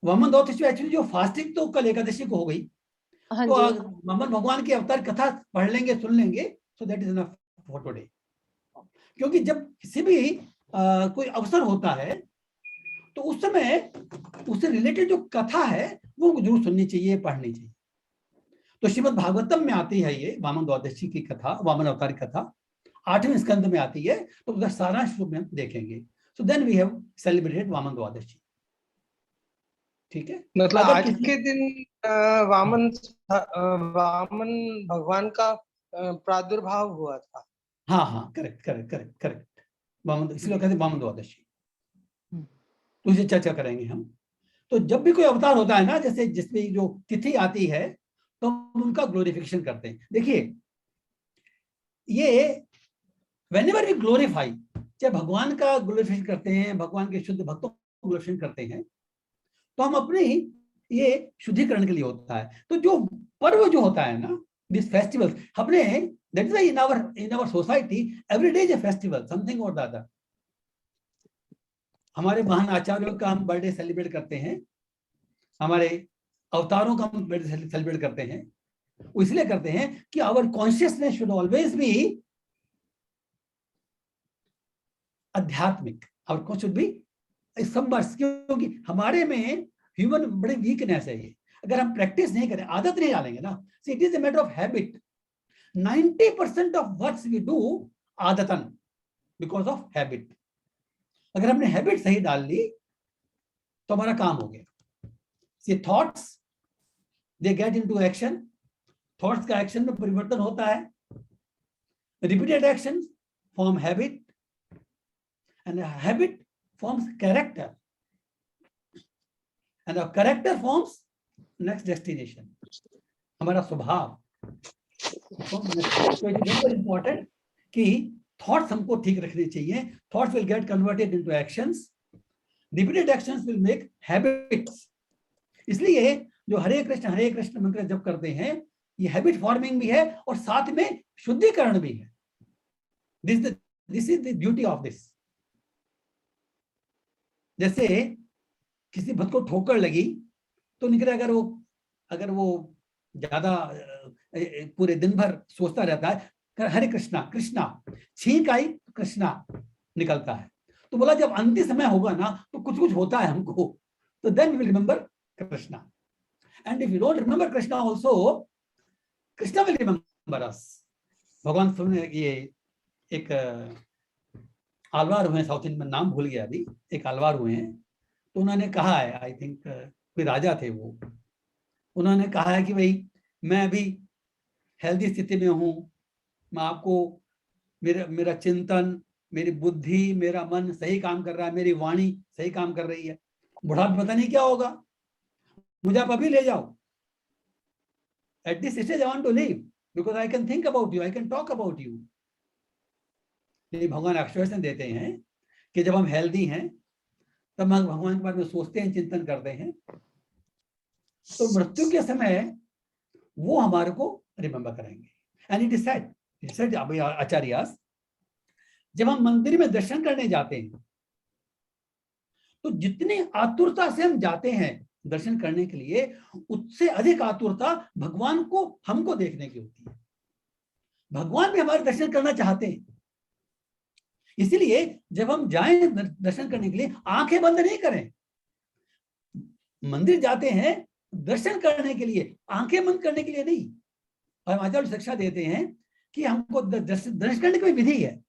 वामन द्वादशी एक्चुअली जो फास्टिंग तो कल एकादशी को हो गई, हाँ तो जी। वामन भगवान की अवतार कथा पढ़ लेंगे, सुन लेंगे, so that is enough for today. क्योंकि जब किसी भी कोई अवसर होता है तो उस समय उससे रिलेटेड जो कथा है वो जरूर सुननी चाहिए, पढ़नी चाहिए। तो श्रीमद् भागवतम में आती है ये वामन द्वादशी की कथा, वामन अवतार की कथा 8वें स्कंद में आती है, तो उसका सारांश में हम देखेंगे। So then we have celebrated Vamana Dwadashi. ठीक है, मतलब आज के दिन वामन वामन भगवान का प्रादुर्भाव हुआ था। हाँ हाँ, correct correct correct correct, Vaman, इसलिए कहते हैं वामन द्वादशी। तो इसे चर्चा करेंगे हम। तो जब भी कोई अवतार होता है ना, जैसे जिसमें जो तिथि आती है तो हम उनका ग्लोरिफिकेशन करते हैं। देखिए, ये व्हेनेवर वी ग्लोरीफाई, चाहे भगवान का ग्लोरिफिकेशन करते हैं, भगवान के शुद्ध भक्तों को ग्लोरिफिकेशन करते हैं, तो हम अपने ये शुद्धिकरण के लिए होता है। तो जो पर्व जो होता है ना, दिस फेस्टिवल, हमने, that is in our society every day is a festival, something और द अदर। हमारे महान आचार्यों का हम बर्थडे सेलिब्रेट करते हैं, हमारे अवतारों का हम बर्थडे सेलिब्रेट करते हैं। वो इसलिए करते हैं कि our consciousness should always be आध्यात्मिक, our conscious should be submerse, क्योंकि हमारे में ह्यूमन बड़े वीकनेस है ये। अगर हम प्रैक्टिस नहीं करें, आदत नहीं डालेंगे ना, so it is a matter of habit. 90% of what's we do आदतन, बिकॉज ऑफ हैबिट। अगर हमने हैबिट सही डाल ली तो हमारा काम हो गया। See thoughts they get into action, thoughts का एक्शन में परिवर्तन होता है। Repeated action form habit and habit forms character and character forms next destination, हमारा स्वभाव। तो इट इज वेरी इंपॉर्टेंट कि थॉट्स हमको ठीक रखने चाहिए। Thoughts will get converted into actions, repeated actions will make habits. इसलिए जो हरे कृष्ण मंत्र जप करते हैं, ये हैबिट फॉर्मिंग भी है और साथ में शुद्धिकरण भी है। This is the beauty of this. जैसे किसी भक्त को ठोकर लगी तो निकले, अगर वो ज्यादा पूरे दिन भर सोचता रहता है हरे कृष्णा कृष्णा, छींक आई तो कृष्णा निकलता है, तो बोला जब अंतिम समय होगा ना तो कुछ कुछ होता है हमको, तो then we will remember Krishna. And if you don't remember Krishna also, Krishna will remember us. भगवान सुनने, ये एक आलवार हुए साउथ इंडियन में, नाम भूल गया अभी, एक आलवार हुए हैं, तो उन्होंने कहा है, आई थिंक कोई राजा थे वो, उन्होंने कहा है कि भाई मैं अभी हेल्दी स्थिति में हूँ, मैं आपको, मेरा चिंतन, मेरी बुद्धि, मेरा मन सही काम कर रहा है, मेरी वाणी सही काम कर रही है, बुढ़ापा पता नहीं क्या होगा, मुझे आप अभी ले जाओ। At this stage I want to leave because I can think about you, I can talk about you. भगवान आश्वासन देते हैं कि जब हम हेल्दी हैं तब हम भगवान के बारे में सोचते हैं, चिंतन करते हैं, तो मृत्यु के समय वो हमारे को रिमेंबर करेंगे। एंड इट इज सेड आचार्यास, जब हम मंदिर में दर्शन करने जाते हैं तो जितनी आतुरता से हम जाते हैं दर्शन करने के लिए, उससे अधिक आतुरता भगवान को, हमको देखने की होती है। भगवान भी हमारे दर्शन करना चाहते हैं, इसीलिए जब हम जाएं दर्शन करने के लिए आंखें बंद नहीं करें। मंदिर जाते हैं दर्शन करने के लिए, आंखें बंद करने के लिए नहीं। और आचार्य शिक्षा देते हैं कि हमको दर्शन करने की विधि है,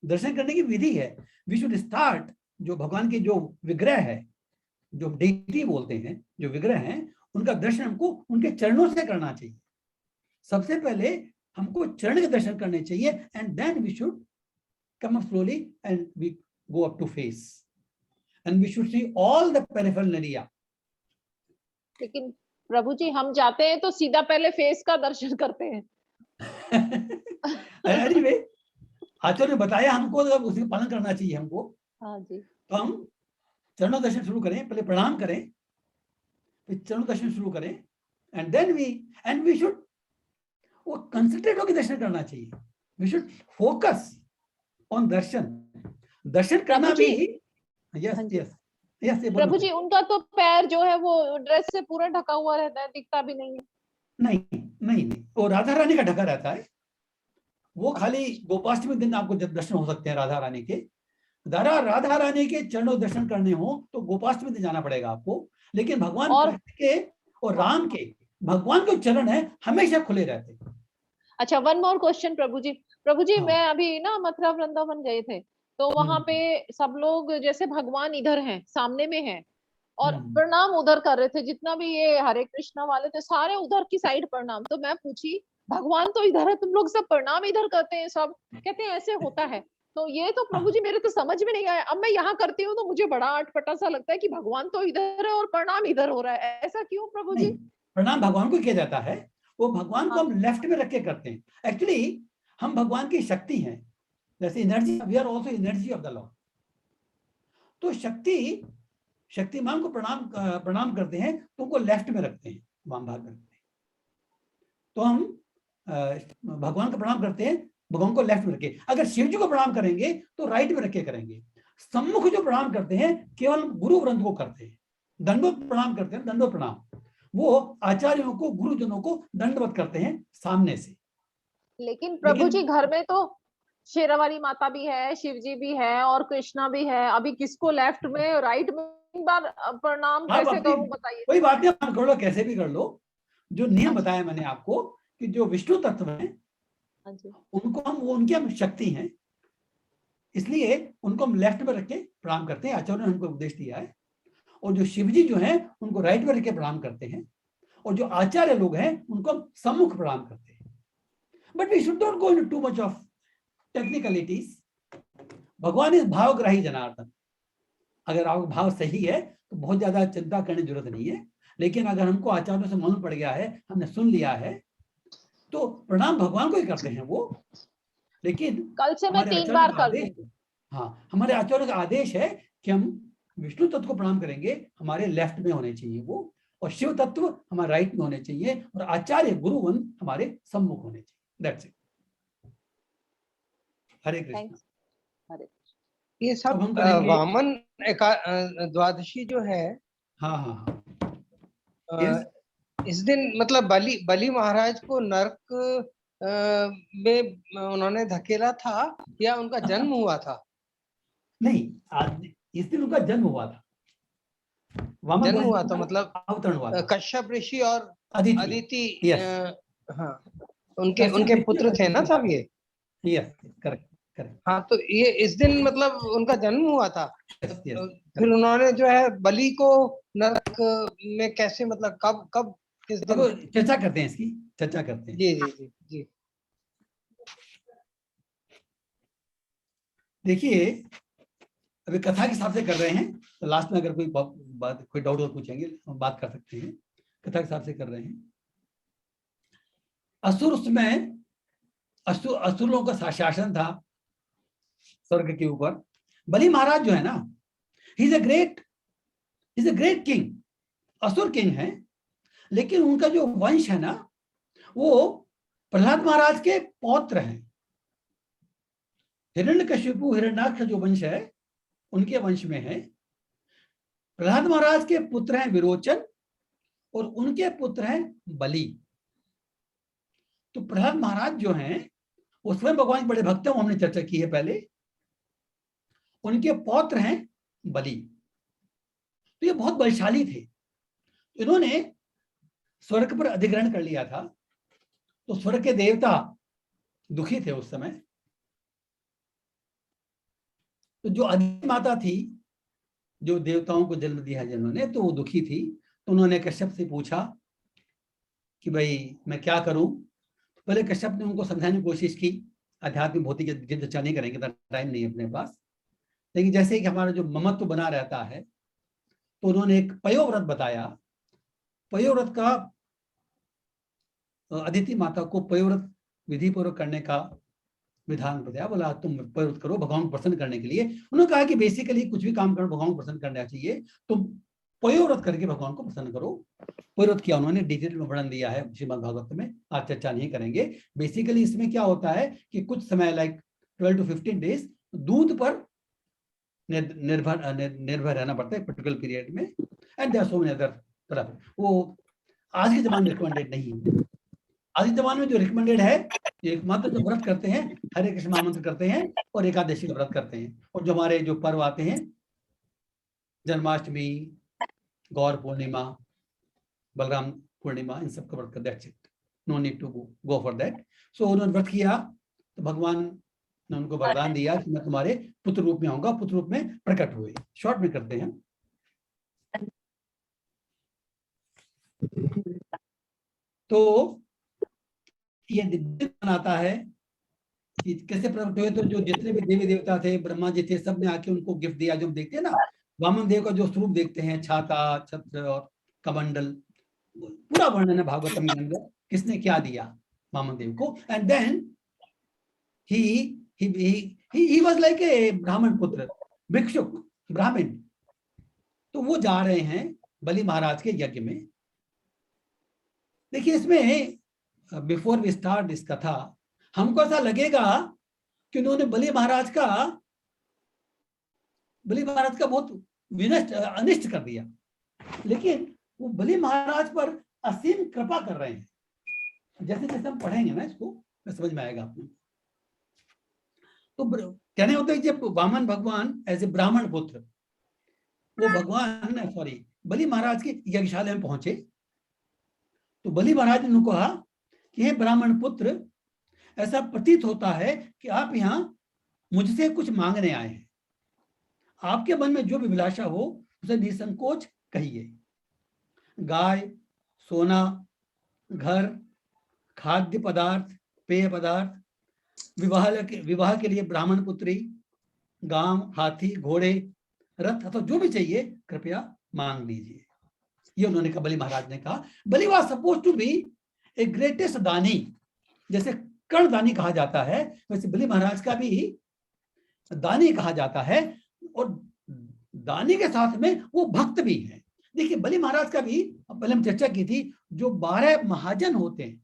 दर्शन करने की विधि है। वी शुड स्टार्ट, जो भगवान के जो विग्रह है, जो डेटी बोलते हैं, जो विग्रह हैं, उनका दर्शन हमको उनके चरणों से करना चाहिए। सबसे पहले हमको चरण के दर्शन करने चाहिए and then we should come up slowly and we go up to face, and we should see all the paraphernalia, लेकिन प्रभु जी हम जाते हैं तो सीधा पहले फेस का दर्शन करते हैं। एनीवे, आचार्य ने बताया हमको, तो उसका पालन करना चाहिए हमको। हाँ जी। तो हम चरणों दर्शन शुरू करें, पहले प्रणाम करें, फिर चरणों दर्शन शुरू करें, एंड देन वी शुड, वो कंसंट्रेट होकर दर्शन करना चाहिए। वी शुड फोकस ऑन दर्शन। दर्शन करना प्रभु भी, जी, यस हाँ जी। यस यस, ये प्रभु बोलो। जी उनका तो पैर जो है वो ड्रेस से पूरा ढका हुआ रहता है, दिखता भी नहीं है। नहीं नहीं नहीं, वो राधा रानी का ढका रहता है। वो खाली गोपाष्टमी दिन आपको जब दर्शन हो सकते हैं राधा रानी के। राधा रानी के चरणों दर्शन करने हो तो गोपाष्टमी दिन जाना पड़ेगा आपको। लेकिन भगवान और कृष्ण के और राम के, भगवान के चरण है हमेशा खुले रहते हैं। अच्छा, वन मोर क्वेश्चन प्रभु जी। प्रभु जी हाँ। मैं अभी ना मथुरा वृंदावन गए थे, तो वहां पे सब लोग जैसे भगवान इधर हैं, सामने में हैं, और प्रणाम उधर कर रहे थे। जितना भी ये हरे कृष्णा वाले थे सारे उधर की साइड प्रणाम। तो मैं पूछी भगवान तो इधर है, तुम लोग सब प्रणाम इधर करते हैं सब? कहते हैं ऐसे होता है। तो ये तो प्रभु जी मेरे तो समझ में नहीं आया। अब मैं यहाँ करती हूँ तो मुझे बड़ा अटपटा सा लगता है कि भगवान तो इधर है और प्रणाम इधर हो रहा है, ऐसा क्यों प्रभु नहीं, जी? प्रणाम भगवान को किया जाता है, वो भगवान को हाँ। हम लेफ्ट में रख के करते हैं। एक्चुअली हम भगवान की शक्ति हैं, जैसे energy, we are also energy of the lord. तो शक्तिमान को प्रणाम करते हैं तो उनको लेफ्ट में रखते हैं, वाम भाग में रखते हैं। तो हम भगवान को प्रणाम करते हैं, भगवान को लेफ्ट में रखे। अगर शिव जी को प्रणाम करेंगे तो राइट में रखे करेंगे। सम्मुख जो प्रणाम करते हैं केवल गुरु ग्रंथ को करते हैं। दंडवत प्रणाम करते हैं, दंडवत प्रणाम, वो आचार्यों को, गुरुजनों को दंडवत करते हैं सामने से। लेकिन प्रभु जी घर में तो शेरावाली माता भी है, शिव जी भी है और कृष्णा भी है। अभी किसको लेफ्ट में राइट में एक बार प्रणाम कैसे करूं बताइए? कोई बात नहीं, आप कर लो, कैसे भी कर लो। जो नियम अच्छा। बताया मैंने आपको कि जो विष्णु तत्व है हाँ जी। उनको हम, वो उनकी हम शक्ति हैं, इसलिए उनको हम लेफ्ट में रख के प्रणाम करते हैं। आचार्य ने हमको उपदेश दिया है। और जो शिव जी जो है उनको राइट में रख के प्रणाम करते हैं, और जो आचार्य लोग हैं उनको हम सम्मुख प्रणाम करते हैं। But we should not go into too much of technicalities. भगवान इस भावग्राही जनार्दन। अगर आपका भाव सही है तो बहुत ज्यादा चिंता करने की जरूरत नहीं है। लेकिन अगर हमको आचार्यों से मालूम पड़ गया है, हमने सुन लिया है, तो प्रणाम भगवान को ही करते हैं वो। लेकिन कल से मैं हमारे 3 आचार्य बार का कर आदेश, दूंगी। हाँ, हमारे आचार्य का आदेश है कि हम विष्णु तत्व को प्रणाम करेंगे, हमारे लेफ्ट में होने चाहिए वो, और शिव तत्व हमारे राइट में होने चाहिए, और आचार्य गुरुवन हमारे सम्मुख होने चाहिए। That's it. Hare Krishna. Thanks. Hare. ये अब सब हम करेंगे। वामन द्वादशी जो है, हाँ हाँ हाँ, अ, यस। इस दिन मतलब बलि महाराज को नरक में उन्होंने धकेला था या उनका जन्म हुआ था? नहीं, आज इस दिन उनका जन्म हुआ था। वामन जन्म हुआ द्वादशी था का मतलब अवतरण हुआ था। कश्यप ऋषि और अदिति, अदिति, यस, हाँ, उनके पुत्र थे ना सब ये। यस, करेक्ट करेक्ट, हाँ, तो ये इस दिन मतलब उनका जन्म हुआ था। Yes yes. फिर उन्होंने जो है बलि को नरक में कैसे, मतलब कब कब किस अब दिन? चर्चा करते हैं, इसकी चर्चा करते हैं। जी जी जी जी। देखिए, अभी कथा के हिसाब से कर रहे हैं, तो लास्ट में अगर कोई बात, कोई डाउट और पूछेंगे हम बात कर सकते हैं। कथा के हिसाब से कर रहे हैं। असुर, उसमें असुरों का शासन था स्वर्ग के ऊपर। बलि महाराज जो है ना, he is a great king, असुर किंग है। लेकिन उनका जो वंश है ना, वो प्रहलाद महाराज के पौत्र हैं। हिरण्यकशिपु हिरण्याक्ष जो वंश है उनके वंश में है। प्रहलाद महाराज के पुत्र हैं विरोचन, और उनके पुत्र हैं बलि। तो प्रहलाद महाराज जो हैं वो स्वयं भगवान के बड़े भक्त हैं, हमने चर्चा की है पहले। उनके पौत्र हैं बलि। तो ये बहुत बलशाली थे। इन्होंने स्वर्ग पर अधिग्रहण कर लिया था। तो स्वर्ग के देवता दुखी थे उस समय। तो जो अदिति माता थी, जो देवताओं को जन्म दिया जिन्होंने, तो वो दुखी थी। तो उन्होंने कश्यप से पूछा कि भाई मैं क्या करूं। तो पहले कश्यप ने उनको समझाने की कोशिश की, आध्यात्मिक भौतिक जिद चर्चा नहीं करेंगे, टाइम नहीं है अपने पास। लेकिन जैसे कि हमारा जो ममत्व बना रहता है, तो उन्होंने एक पयोव्रत बताया पयोव्रत का अदिति माता को पयोव्रत विधि पूर्वक करने का विधान बताया। बोला तुम पयोव्रत करो भगवान को प्रसन्न करने के लिए। उन्होंने कहा कि बेसिकली कुछ भी काम करो भगवान को प्रसन्न करना चाहिए, तुम पयोव्रत करके भगवान को प्रसन्न करो। पयोव्रत किया उन्होंने, डिटेल में वर्णन दिया है श्रीमद् भागवत में, आज चर्चा नहीं करेंगे। बेसिकली इसमें क्या होता है कि कुछ समय लाइक 12 to 15 डेज दूध पर निर्भर रहना पड़ता है पर्टिकुलर पीरियड में। And there are so many other तरफ, वो आज के जमाने में रिकमेंडेड नहीं है। आज के जमाने में जो रिकमेंडेड है, एकमात्र जो व्रत करते हैं हरे कृष्ण महामंत्र करते हैं और एकादशी का व्रत करते हैं, और जो हमारे जो पर्व आते हैं जन्माष्टमी, गौर पूर्णिमा, बलराम पूर्णिमा, इन सब का व्रत कर, that's it, no need to go for that. So उन्होंने व्रत किया तो भगवान ने उनको वरदान दिया कि मैं तुम्हारे पुत्र रूप में आऊंगा, पुत्र रूप में प्रकट हुए। शॉर्ट में करते हैं। तो ये बनाता है कि कैसे प्रकट हुए। तो जो जितने भी देवी देवता थे, ब्रह्मा जी थे, सब ने आके उनको गिफ्ट दिया। जो हम देखते हैं ना वामन देव का जो स्वरूप देखते हैं, छाता, छत्र और कमंडल, पूरा वर्णन है भागवतम के अंदर किसने क्या दिया वामन देव को। And then he was like a ब्राह्मण पुत्र, भिक्षुक ब्राह्मण। तो वो जा रहे हैं बलि महाराज के यज्ञ में। देखिए इसमें बिफोर वी स्टार्ट दिस कथा, हमको ऐसा लगेगा कि उन्होंने बलि महाराज का बहुत विनष्ट अनिष्ट कर दिया, लेकिन वो बलि महाराज पर असीम कृपा कर रहे हैं। जैसे जैसे हम पढ़ेंगे ना इसको समझ में आएगा आपको। तो कहने होते हैं जब वामन भगवान एज ए ब्राह्मण पुत्र, वो भगवान बलि महाराज की यज्ञशाला में पहुंचे, तो बलि महाराज ने कहा कि हे ब्राह्मण पुत्र, ऐसा प्रतीत होता है कि आप यहाँ मुझसे कुछ मांगने आए हैं। आपके मन में जो भी अभिलाषा हो उसे निसंकोच कहिए। गाय, सोना, घर, खाद्य पदार्थ, पेय पदार्थ, विवाह के लिए ब्राह्मण पुत्री, गांव, हाथी, घोड़े, रथ अथवा जो भी चाहिए कृपया मांग लीजिए। ये उन्होंने कहा, बलि महाराज ने कहा। Bali was supposed to be a greatest दानी, जैसे कर्ण दानी कहा जाता है, वैसे बलि महाराज का भी दानी कहा जाता है, और दानी के साथ में वो भक्त भी है। देखिए बलि महाराज का भी पहले हम चर्चा की थी, जो 12 महाजन होते हैं,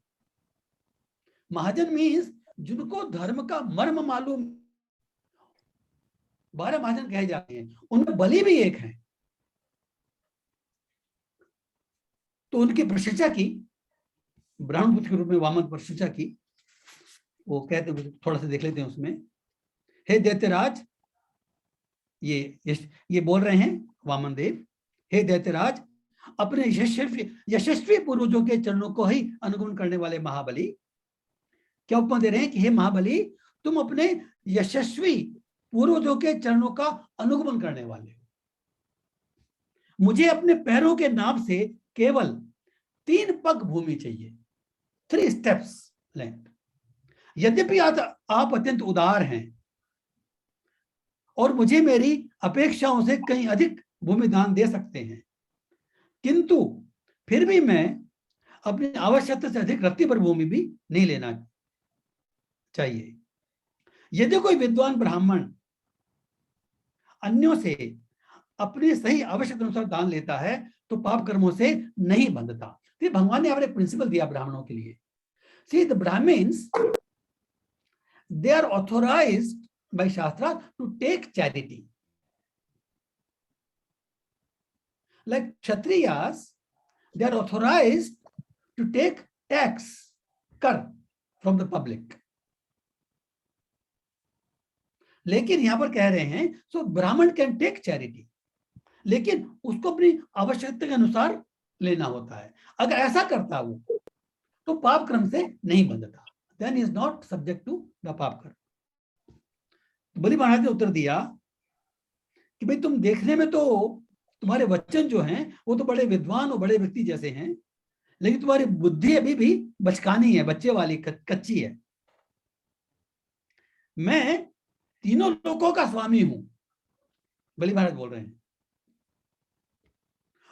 महाजन मीन्स जिनको धर्म का मर्म मालूम, 12 महाजन कहे जाते हैं, उनमें बलि भी एक है। तो उनकी प्रशंसा की, ब्राह्मण पुत्र के रूप में वामन प्रशंसा की। वो कहते हैं, थोड़ा सा देख लेते हैं उसमें। हे दैत्यराज, ये बोल रहे हैं वामन देव, हे दैत्यराज, अपने यशस्वी पूर्वजों के चरणों को ही अनुगमन करने वाले महाबली, क्या उपमा दे रहे हैं कि हे महाबली, तुम अपने यशस्वी पूर्वजों के चरणों का अनुगमन करने वाले हो। मुझे अपने पैरों के नाम से केवल 3 पग भूमि चाहिए, 3 स्टेप्स लेंथ। यद्यपि आप अत्यंत उदार हैं और मुझे मेरी अपेक्षाओं से कहीं अधिक भूमि दान दे सकते हैं, किंतु फिर भी मैं अपनी आवश्यकता से अधिक रत्ती पर भूमि भी नहीं लेना चाहिए। यदि कोई विद्वान ब्राह्मण अन्यों से अपनी सही आवश्यकता अनुसार दान लेता है तो पाप कर्मों से नहीं बंधता। तो भगवान ने अपने प्रिंसिपल दिया ब्राह्मणों के लिए। See, the Brahmins, they are authorized by Shastra to take charity. Like Kshatriyas, they are authorized to take tax, kar, from the public. लेकिन यहां पर कह रहे हैं सो ब्राह्मण कैन टेक चैरिटी, लेकिन उसको अपनी आवश्यकता के अनुसार लेना होता है। अगर ऐसा करता वो तो पाप कर्म से नहीं बंधता, then is not subject to the पाप कर्म। बलि महाराज ने उत्तर दिया कि भाई तुम देखने में तो तुम्हारे वचन जो हैं वो तो बड़े विद्वान और बड़े व्यक्ति जैसे हैं, लेकिन तुम्हारी बुद्धि अभी भी बचकानी है, बच्चे वाली, कच्ची है। मैं तीनों लोकों का स्वामी हूं, बलि महाराज बोल रहे हैं,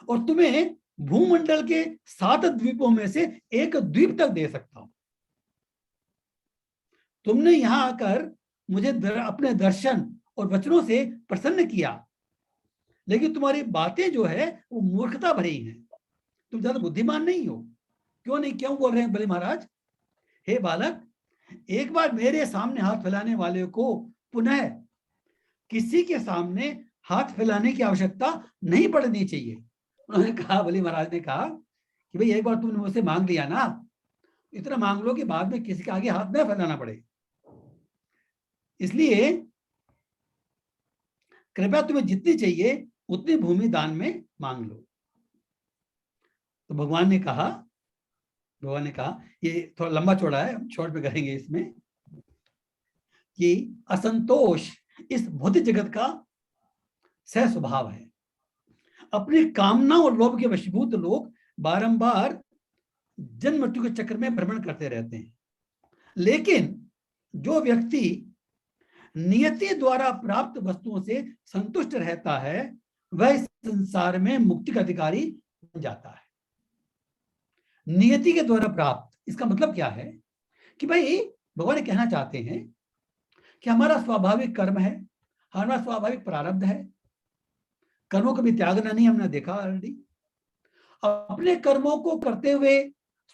और तुम्हें भूमंडल के 7 द्वीपों में से एक द्वीप तक दे सकता हूं। तुमने यहां आकर मुझे अपने दर्शन और वचनों से प्रसन्न किया, लेकिन तुम्हारी बातें जो है वो मूर्खता भरी हैं। तुम ज्यादा बुद्धिमान नहीं हो। क्यों बोल रहे हैं बलि महाराज? हे बालक, एक बार मेरे सामने हाथ फैलाने वाले को पुनः किसी के सामने हाथ फैलाने की आवश्यकता नहीं पड़नी चाहिए। उन्होंने कहा, बलि महाराज ने कहा कि भाई एक बार तुमने मुझसे मांग लिया ना, इतना मांग लो कि बाद में किसी के आगे हाथ न फैलाना पड़े। इसलिए कृपया तुम्हें जितनी चाहिए उतनी भूमि दान में मांग लो। तो भगवान ने कहा, ये थोड़ा लंबा चौड़ा है, हम शॉर्ट में करेंगे इसमें, कि असंतोष इस भौतिक जगत का सह स्वभाव है। अपनी कामना और लोभ के वशीभूत लोग बारंबार जन्म मृत्यु के चक्र में भ्रमण करते रहते हैं, लेकिन जो व्यक्ति नियति द्वारा प्राप्त वस्तुओं से संतुष्ट रहता है वह इस संसार में मुक्ति का अधिकारी बन जाता है। नियति के द्वारा प्राप्त, इसका मतलब क्या है कि भाई भगवान कहना चाहते हैं कि हमारा स्वाभाविक कर्म है, हमारा स्वाभाविक प्रारब्ध है, कर्मों को भी त्यागना नहीं, हमने देखा ऑलरेडी। अपने कर्मों को करते हुए,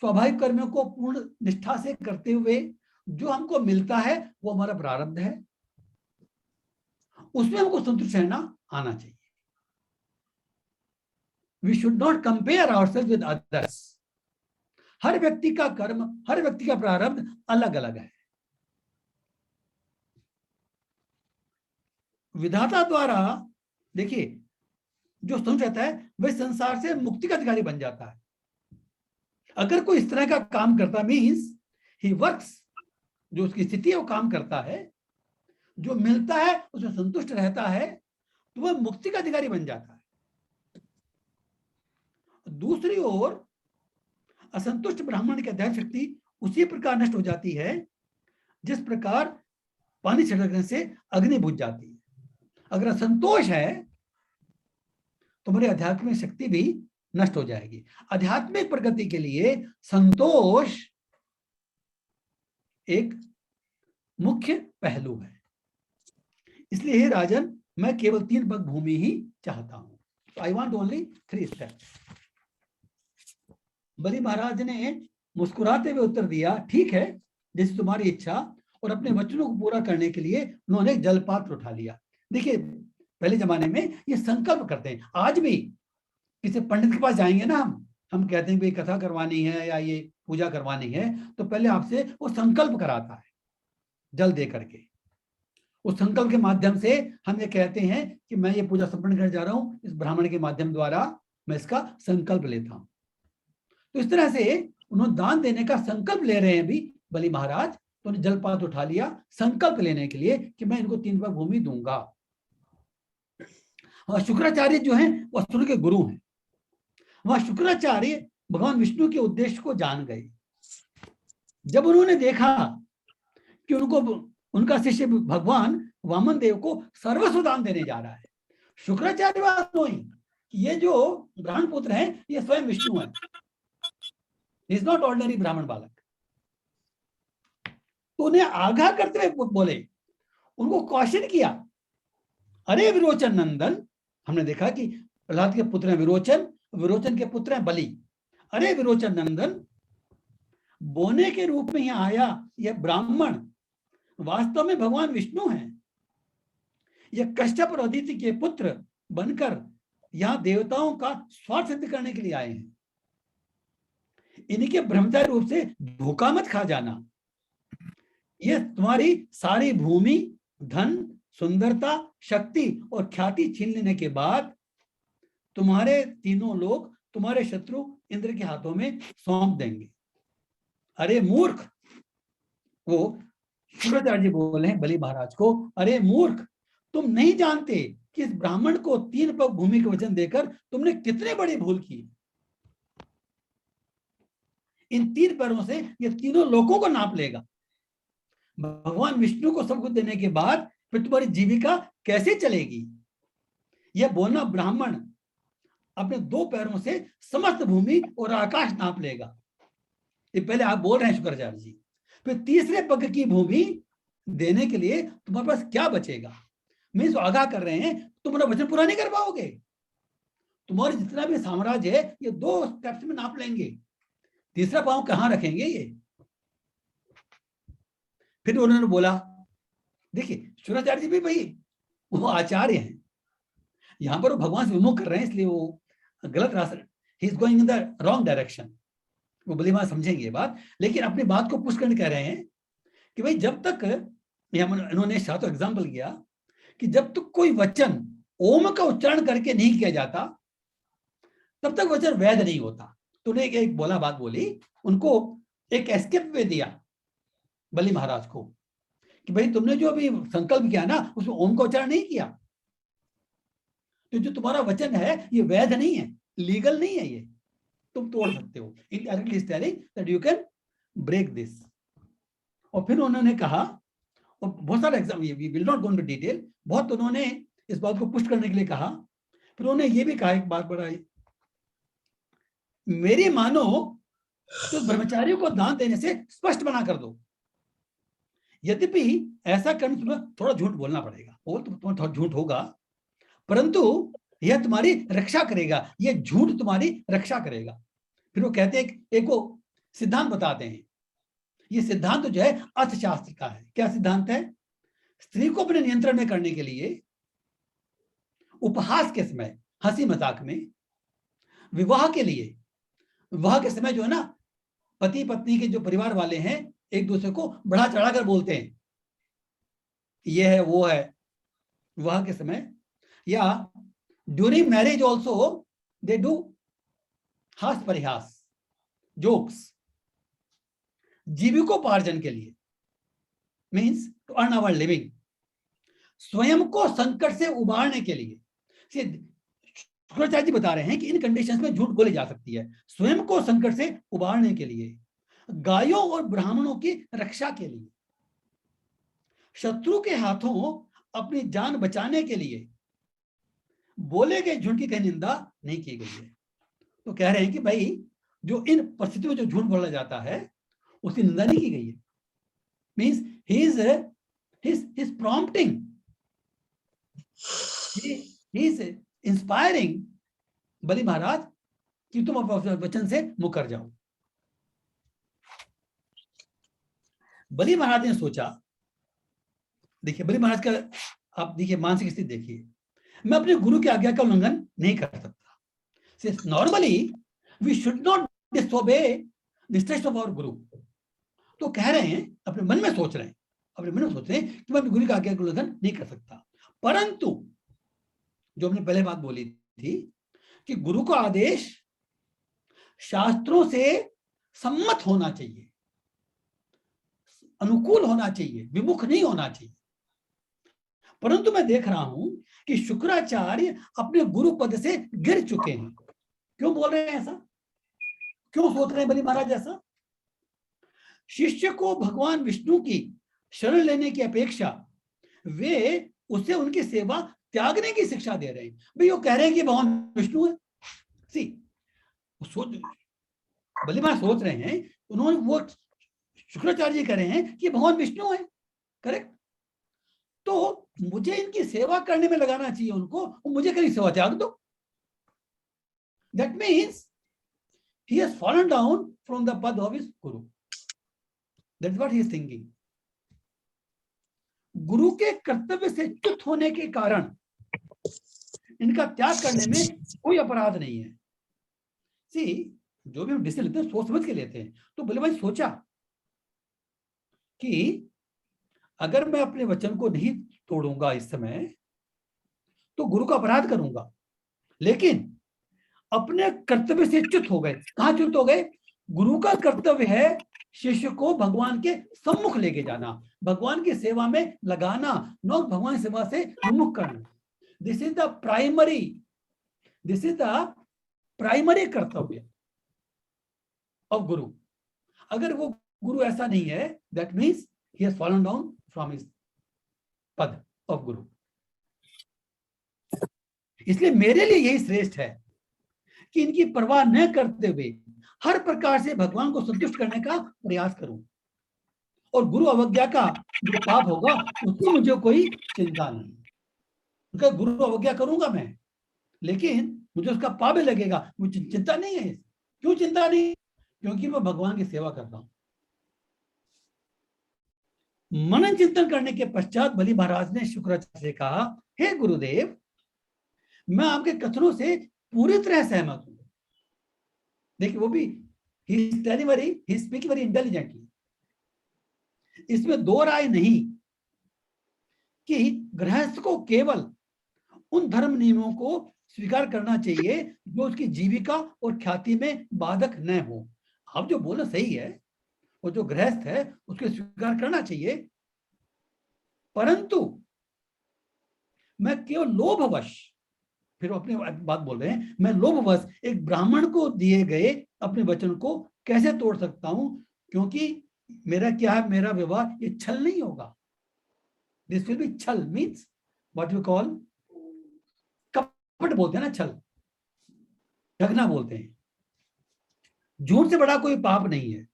स्वाभाविक कर्मों को पूर्ण निष्ठा से करते हुए जो हमको मिलता है वो हमारा प्रारब्ध है, उसमें हमको संतुष्ट रहना आना चाहिए। We should not compare ourselves with others. हर व्यक्ति का कर्म, हर व्यक्ति का प्रारब्ध अलग अलग है। विधाता द्वारा देखिए जो संतुष्ट रहता है वह संसार से मुक्ति का अधिकारी बन जाता है। अगर कोई इस तरह का काम करता, मीन्स ही वर्क्स, जो उसकी स्थिति है वो काम करता है, जो मिलता है उसमें संतुष्ट रहता है, तो वह मुक्ति का अधिकारी बन जाता है। दूसरी ओर असंतुष्ट ब्राह्मण की अध्यात्म शक्ति उसी प्रकार नष्ट हो जाती है जिस प्रकार पानी छिड़कने से अग्नि बुझ जाती है। अगर असंतोष है तो हमारी आध्यात्मिक शक्ति भी नष्ट हो जाएगी। आध्यात्मिक प्रगति के लिए संतोष एक मुख्य पहलू है। इसलिए हे राजन, मैं केवल 3 पग भूमि ही चाहता हूं। I want only 3 steps. Bali Maharaj ने मुस्कुराते हुए उत्तर दिया, ठीक है, जैसे तुम्हारी इच्छा। और अपने वचनों को पूरा करने के लिए उन्होंने जलपात्र उठा लिया। देखिए पहले जमाने में ये संकल्प करते हैं। आज भी किसी पंडित के पास जाएंगे ना, हम कहते हैं भाई कथा करवानी है या ये पूजा करवानी है, तो पहले आपसे वो संकल्प कराता है जल दे करके। उस संकल्प के माध्यम से हम ये कहते हैं कि मैं ये पूजा संपन्न करने जा रहा हूं, इस ब्राह्मण के माध्यम द्वारा मैं इसका संकल्प लेता हूं। तो इस तरह से उन्होंने दान देने का संकल्प ले रहे हैं भी बलि महाराज। तो उन्हें जलपात उठा लिया संकल्प लेने के लिए कि मैं इनको 3 पग भूमि दूंगा। और शुक्राचार्य जो हैं वो असुर के गुरु हैं। वहां शुक्राचार्य भगवान विष्णु के उद्देश्य को जान गए। जब उन्होंने देखा कि उनका शिष्य भगवान वामन देव को सर्वस्व दान देने जा रहा है, शुक्राचार्य बात नहीं, ये जो ब्राह्मण पुत्र है ये स्वयं विष्णु है, इज नॉट ऑर्डिनरी ब्राह्मण बालक। तो उन्हें आगाह करते हुए बोले, उनको क्वेश्चन किया, अरे विरोचन नंदन, हमने देखा कि प्रहलाद के पुत्र हैं विरोचन, विरोचन के पुत्र हैं बलि। अरे विरोचन नंदन, बोने के रूप में यहां आया यह ब्राह्मण वास्तव में भगवान विष्णु हैं। यह कश्यप और अदिति के पुत्र बनकर यहां देवताओं का स्वार्थ सिद्ध करने के लिए आए हैं। इनके ब्रह्मचारी रूप से धोखा मत खा जाना। यह तुम्हारी सारी भूमि, धन, सुंदरता, शक्ति और ख्याति छीन लेने के बाद तुम्हारे तीनों लोग तुम्हारे शत्रु इंद्र के हाथों में सौंप देंगे। अरे मूर्ख, वो शुक्राचार्य जी बोल रहे हैं बलि महाराज को, अरे मूर्ख, तुम नहीं जानते कि इस ब्राह्मण को 3 पग भूमि के वचन देकर तुमने कितनी बड़ी भूल की। इन 3 पैरों से ये तीनों लोगों को नाप लेगा। भगवान विष्णु को सब कुछ देने के बाद फिर तुम्हारी जीविका कैसे चलेगी? यह बोलना ब्राह्मण अपने 2 पैरों से समस्त भूमि और आकाश नाप लेगा। ये पहले आप बोल रहे हैं शुक्राचार्य जी। फिर तीसरे पग की भूमि देने के लिए तुम्हारे पास क्या बचेगा? मीन्स आगाह कर रहे हैं तुम अपना वचन पूरा नहीं कर पाओगे। तुम्हारे जितना भी साम्राज्य है ये 2 स्टेप्स में नाप लेंगे, तीसरा पांव कहां रखेंगे ये? फिर उन्होंने बोला, देखिए शुक्राचार्य जी भी भाई वो आचार्य हैं, यहां पर वो भगवान से विमुख कर रहे हैं, इसलिए वो गलत रास्ते, he is going in the wrong direction. वो भली बात समझेंगे ये बात, लेकिन अपनी बात को पुश करने कह रहे हैं कि भाई जब तक, इन्होंने शास्त्र एग्जाम्पल किया कि जब तक कोई वचन ओम का उच्चारण करके नहीं किया जाता तब तक वचन वैध नहीं होता। तो उन्हें एक बोला बात बोली, उनको एक एस्केप वे दिया बलि महाराज को कि भाई तुमने जो अभी संकल्प किया ना उसमें ओम का उच्चारण नहीं किया, तो जो तुम्हारा वचन है ये वैध नहीं है, लीगल नहीं है, ये तुम तोड़ सकते हो। Indirectly is telling that you can break this. और फिर उन्होंने कहा, और बहुत सारे exam, we will not go into detail, बहुत उन्होंने इस बात को पुश करने के लिए कहा। फिर उन्होंने ये भी कहा एक बात बड़ा, मेरी मानो तो ब्रह्मचारियों को दान देने से स्पष्ट बना कर दो। यद्यपि ऐसा करने तुम्हें थोड़ा झूठ बोलना पड़ेगा, बोल तो तुम्हें थोड़ा झूठ होगा, परंतु यह तुम्हारी रक्षा करेगा, यह झूठ तुम्हारी रक्षा करेगा। फिर वो कहते हैं, एक वो सिद्धांत बताते हैं, ये सिद्धांत जो है अर्थशास्त्र का है। क्या सिद्धांत है? स्त्री को अपने नियंत्रण में करने के लिए उपहास के समय, हंसी मजाक में, विवाह के लिए, विवाह के समय जो है ना पति पत्नी के जो परिवार वाले हैं एक दूसरे को बढ़ा चढ़ा कर बोलते हैं, ये है वो है, विवाह के समय, या during marriage also they do हास परिहास, जोक्स, जीविकोपार्जन के लिए, means to earn our living, स्वयं को संकट से उबारने के लिए। शुक्राचार्य जी बता रहे हैं कि इन कंडीशंस में झूठ बोली जा सकती है, स्वयं को संकट से उबारने के लिए, गायों और ब्राह्मणों की रक्षा के लिए, शत्रु के हाथों अपनी जान बचाने के लिए बोले गए झूठ की कहीं निंदा नहीं की गई है। तो कह रहे हैं कि भाई जो इन परिस्थितियों में जो झूठ बोला जाता है उसकी निंदा नहीं की गई है। Means he is prompting, he is inspiring बलि महाराज कि तुम वचन से मुकर जाओ। बलि महाराज ने सोचा, देखिए बलि महाराज का आप देखिए मानसिक स्थिति देखिए, मैं अपने गुरु की आज्ञा का उल्लंघन नहीं कर सकता। Normally we should not disobey the instruction of our guru. तो कह रहे हैं, अपने मन में सोच रहे हैं, अपने मन में सोच रहे हैं कि मैं अपने गुरु की आज्ञा का उल्लंघन नहीं कर सकता, परंतु जो हमने पहले बात बोली थी कि गुरु का आदेश शास्त्रों से सम्मत होना चाहिए, अनुकूल होना चाहिए, विमुख नहीं होना चाहिए। परंतु मैं देख रहा हूं कि शुक्राचार्य अपने गुरु पद से गिर चुके हैं। क्यों बोल रहे हैं ऐसा? क्यों सोच रहे हैं बलि महाराज ऐसा? शिष्य को भगवान विष्णु की शरण लेने की अपेक्षा वे उसे उनकी सेवा त्यागने की शिक्षा दे रहे हैं। भाई वो कह रहे हैं कि भगवान विष्णु है। सी बलि महाराज सोच रहे हैं, उन्होंने वो शुक्राचार्य जी कह रहे हैं कि भगवान विष्णु है, करेक्ट, तो मुझे इनकी सेवा करने में लगाना चाहिए उनको, मुझे कहीं सेवा त्याग दो। That means he has fallen down from the path of his guru. That's what he is thinking. गुरु के कर्तव्य से च्युत होने के कारण इनका त्याग करने में कोई अपराध नहीं है। सी जो भी हम डिसीजन लेते हैं सोच समझ के लेते हैं। तो बलि भाई सोचा कि अगर मैं अपने वचन को नहीं तोड़ूंगा इस समय तो गुरु का अपराध करूंगा, लेकिन अपने कर्तव्य से च्युत हो गए। कहां च्युत हो गए? गुरु का कर्तव्य है शिष्य को भगवान के सम्मुख लेके जाना, भगवान की सेवा में लगाना, न भगवान की सेवा से विमुख करना। दिस इज द प्राइमरी कर्तव्य ऑफ गुरु। अगर वो गुरु ऐसा नहीं है, that means he has fallen down from his पद of गुरु। इसलिए मेरे लिए यही श्रेष्ठ है कि इनकी परवाह न करते हुए हर प्रकार से भगवान को संतुष्ट करने का प्रयास करूं, और गुरु अवज्ञा का जो पाप होगा उसकी मुझे कोई चिंता नहीं। उनका गुरु अवज्ञा करूंगा मैं, लेकिन मुझे उसका पाप भी लगेगा, मुझे चिंता नहीं है। क्यों चिंता नहीं? क्योंकि मैं भगवान की सेवा कर रहा हूं। मनन चिंतन करने के पश्चात बलि महाराज ने शुक्राचार्य से कहा, हे गुरुदेव, मैं आपके कथनों से पूरी तरह सहमत हूं। देखिए वो भी he speak very intelligently। इसमें दो राय नहीं कि गृहस्थ को केवल उन धर्म नियमों को स्वीकार करना चाहिए जो उसकी जीविका और ख्याति में बाधक न हो। आप जो बोलो सही है, वो जो गृहस्थ है उसको स्वीकार करना चाहिए, परंतु मैं केवल लोभवश, फिर अपनी बात बोल रहे हैं, मैं लोभवश एक ब्राह्मण को दिए गए अपने वचन को कैसे तोड़ सकता हूं? क्योंकि मेरा क्या है, मेरा व्यवहार ये छल नहीं होगा। दिस विल बी छल, मीन्स व्हाट यू कॉल कपट बोलते हैं ना, छल, ठगना बोलते हैं। झूठ से बड़ा कोई पाप नहीं है।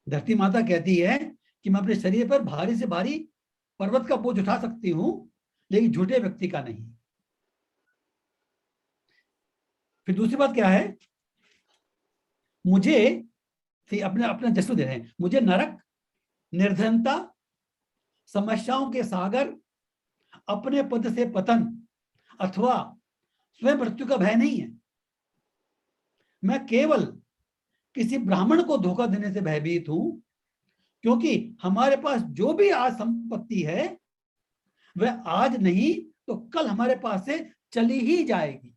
धरती माता कहती है कि मैं अपने शरीर पर भारी से भारी पर्वत का बोझ उठा सकती हूं, लेकिन झूठे व्यक्ति का नहीं। फिर दूसरी बात क्या है, मुझे अपने अपना जस्व दे रहे हैं, मुझे नरक, निर्धनता, समस्याओं के सागर, अपने पद से पतन अथवा स्वयं मृत्यु का भय नहीं है। मैं केवल किसी ब्राह्मण को धोखा देने से भयभीत हूं, क्योंकि हमारे पास जो भी आज संपत्ति है वह आज नहीं तो कल हमारे पास से चली ही जाएगी।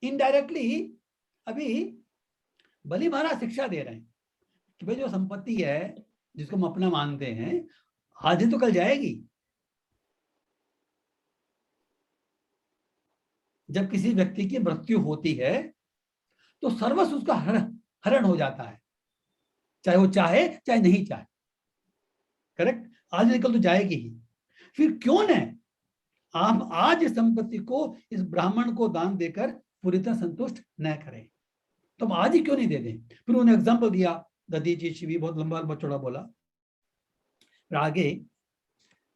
इनडायरेक्टली अभी बलि महाराज शिक्षा दे रहे हैं कि भाई जो संपत्ति है जिसको हम अपना मानते हैं, आज ही तो कल जाएगी। जब किसी व्यक्ति की मृत्यु होती है तो सर्वस्व उसका हरण हो जाता है, चाहे वो चाहे चाहे नहीं चाहे। करेक्ट? आज निकल तो जाएगी ही। फिर क्यों न आप आज इस संपत्ति को इस ब्राह्मण को दान देकर पूरी तरह संतुष्ट न करें, तो हम आज ही क्यों नहीं दे दें? फिर उन्होंने एग्जाम्पल दिया, दधी जी शिवी, बहुत लंबा चौड़ा बोला। आगे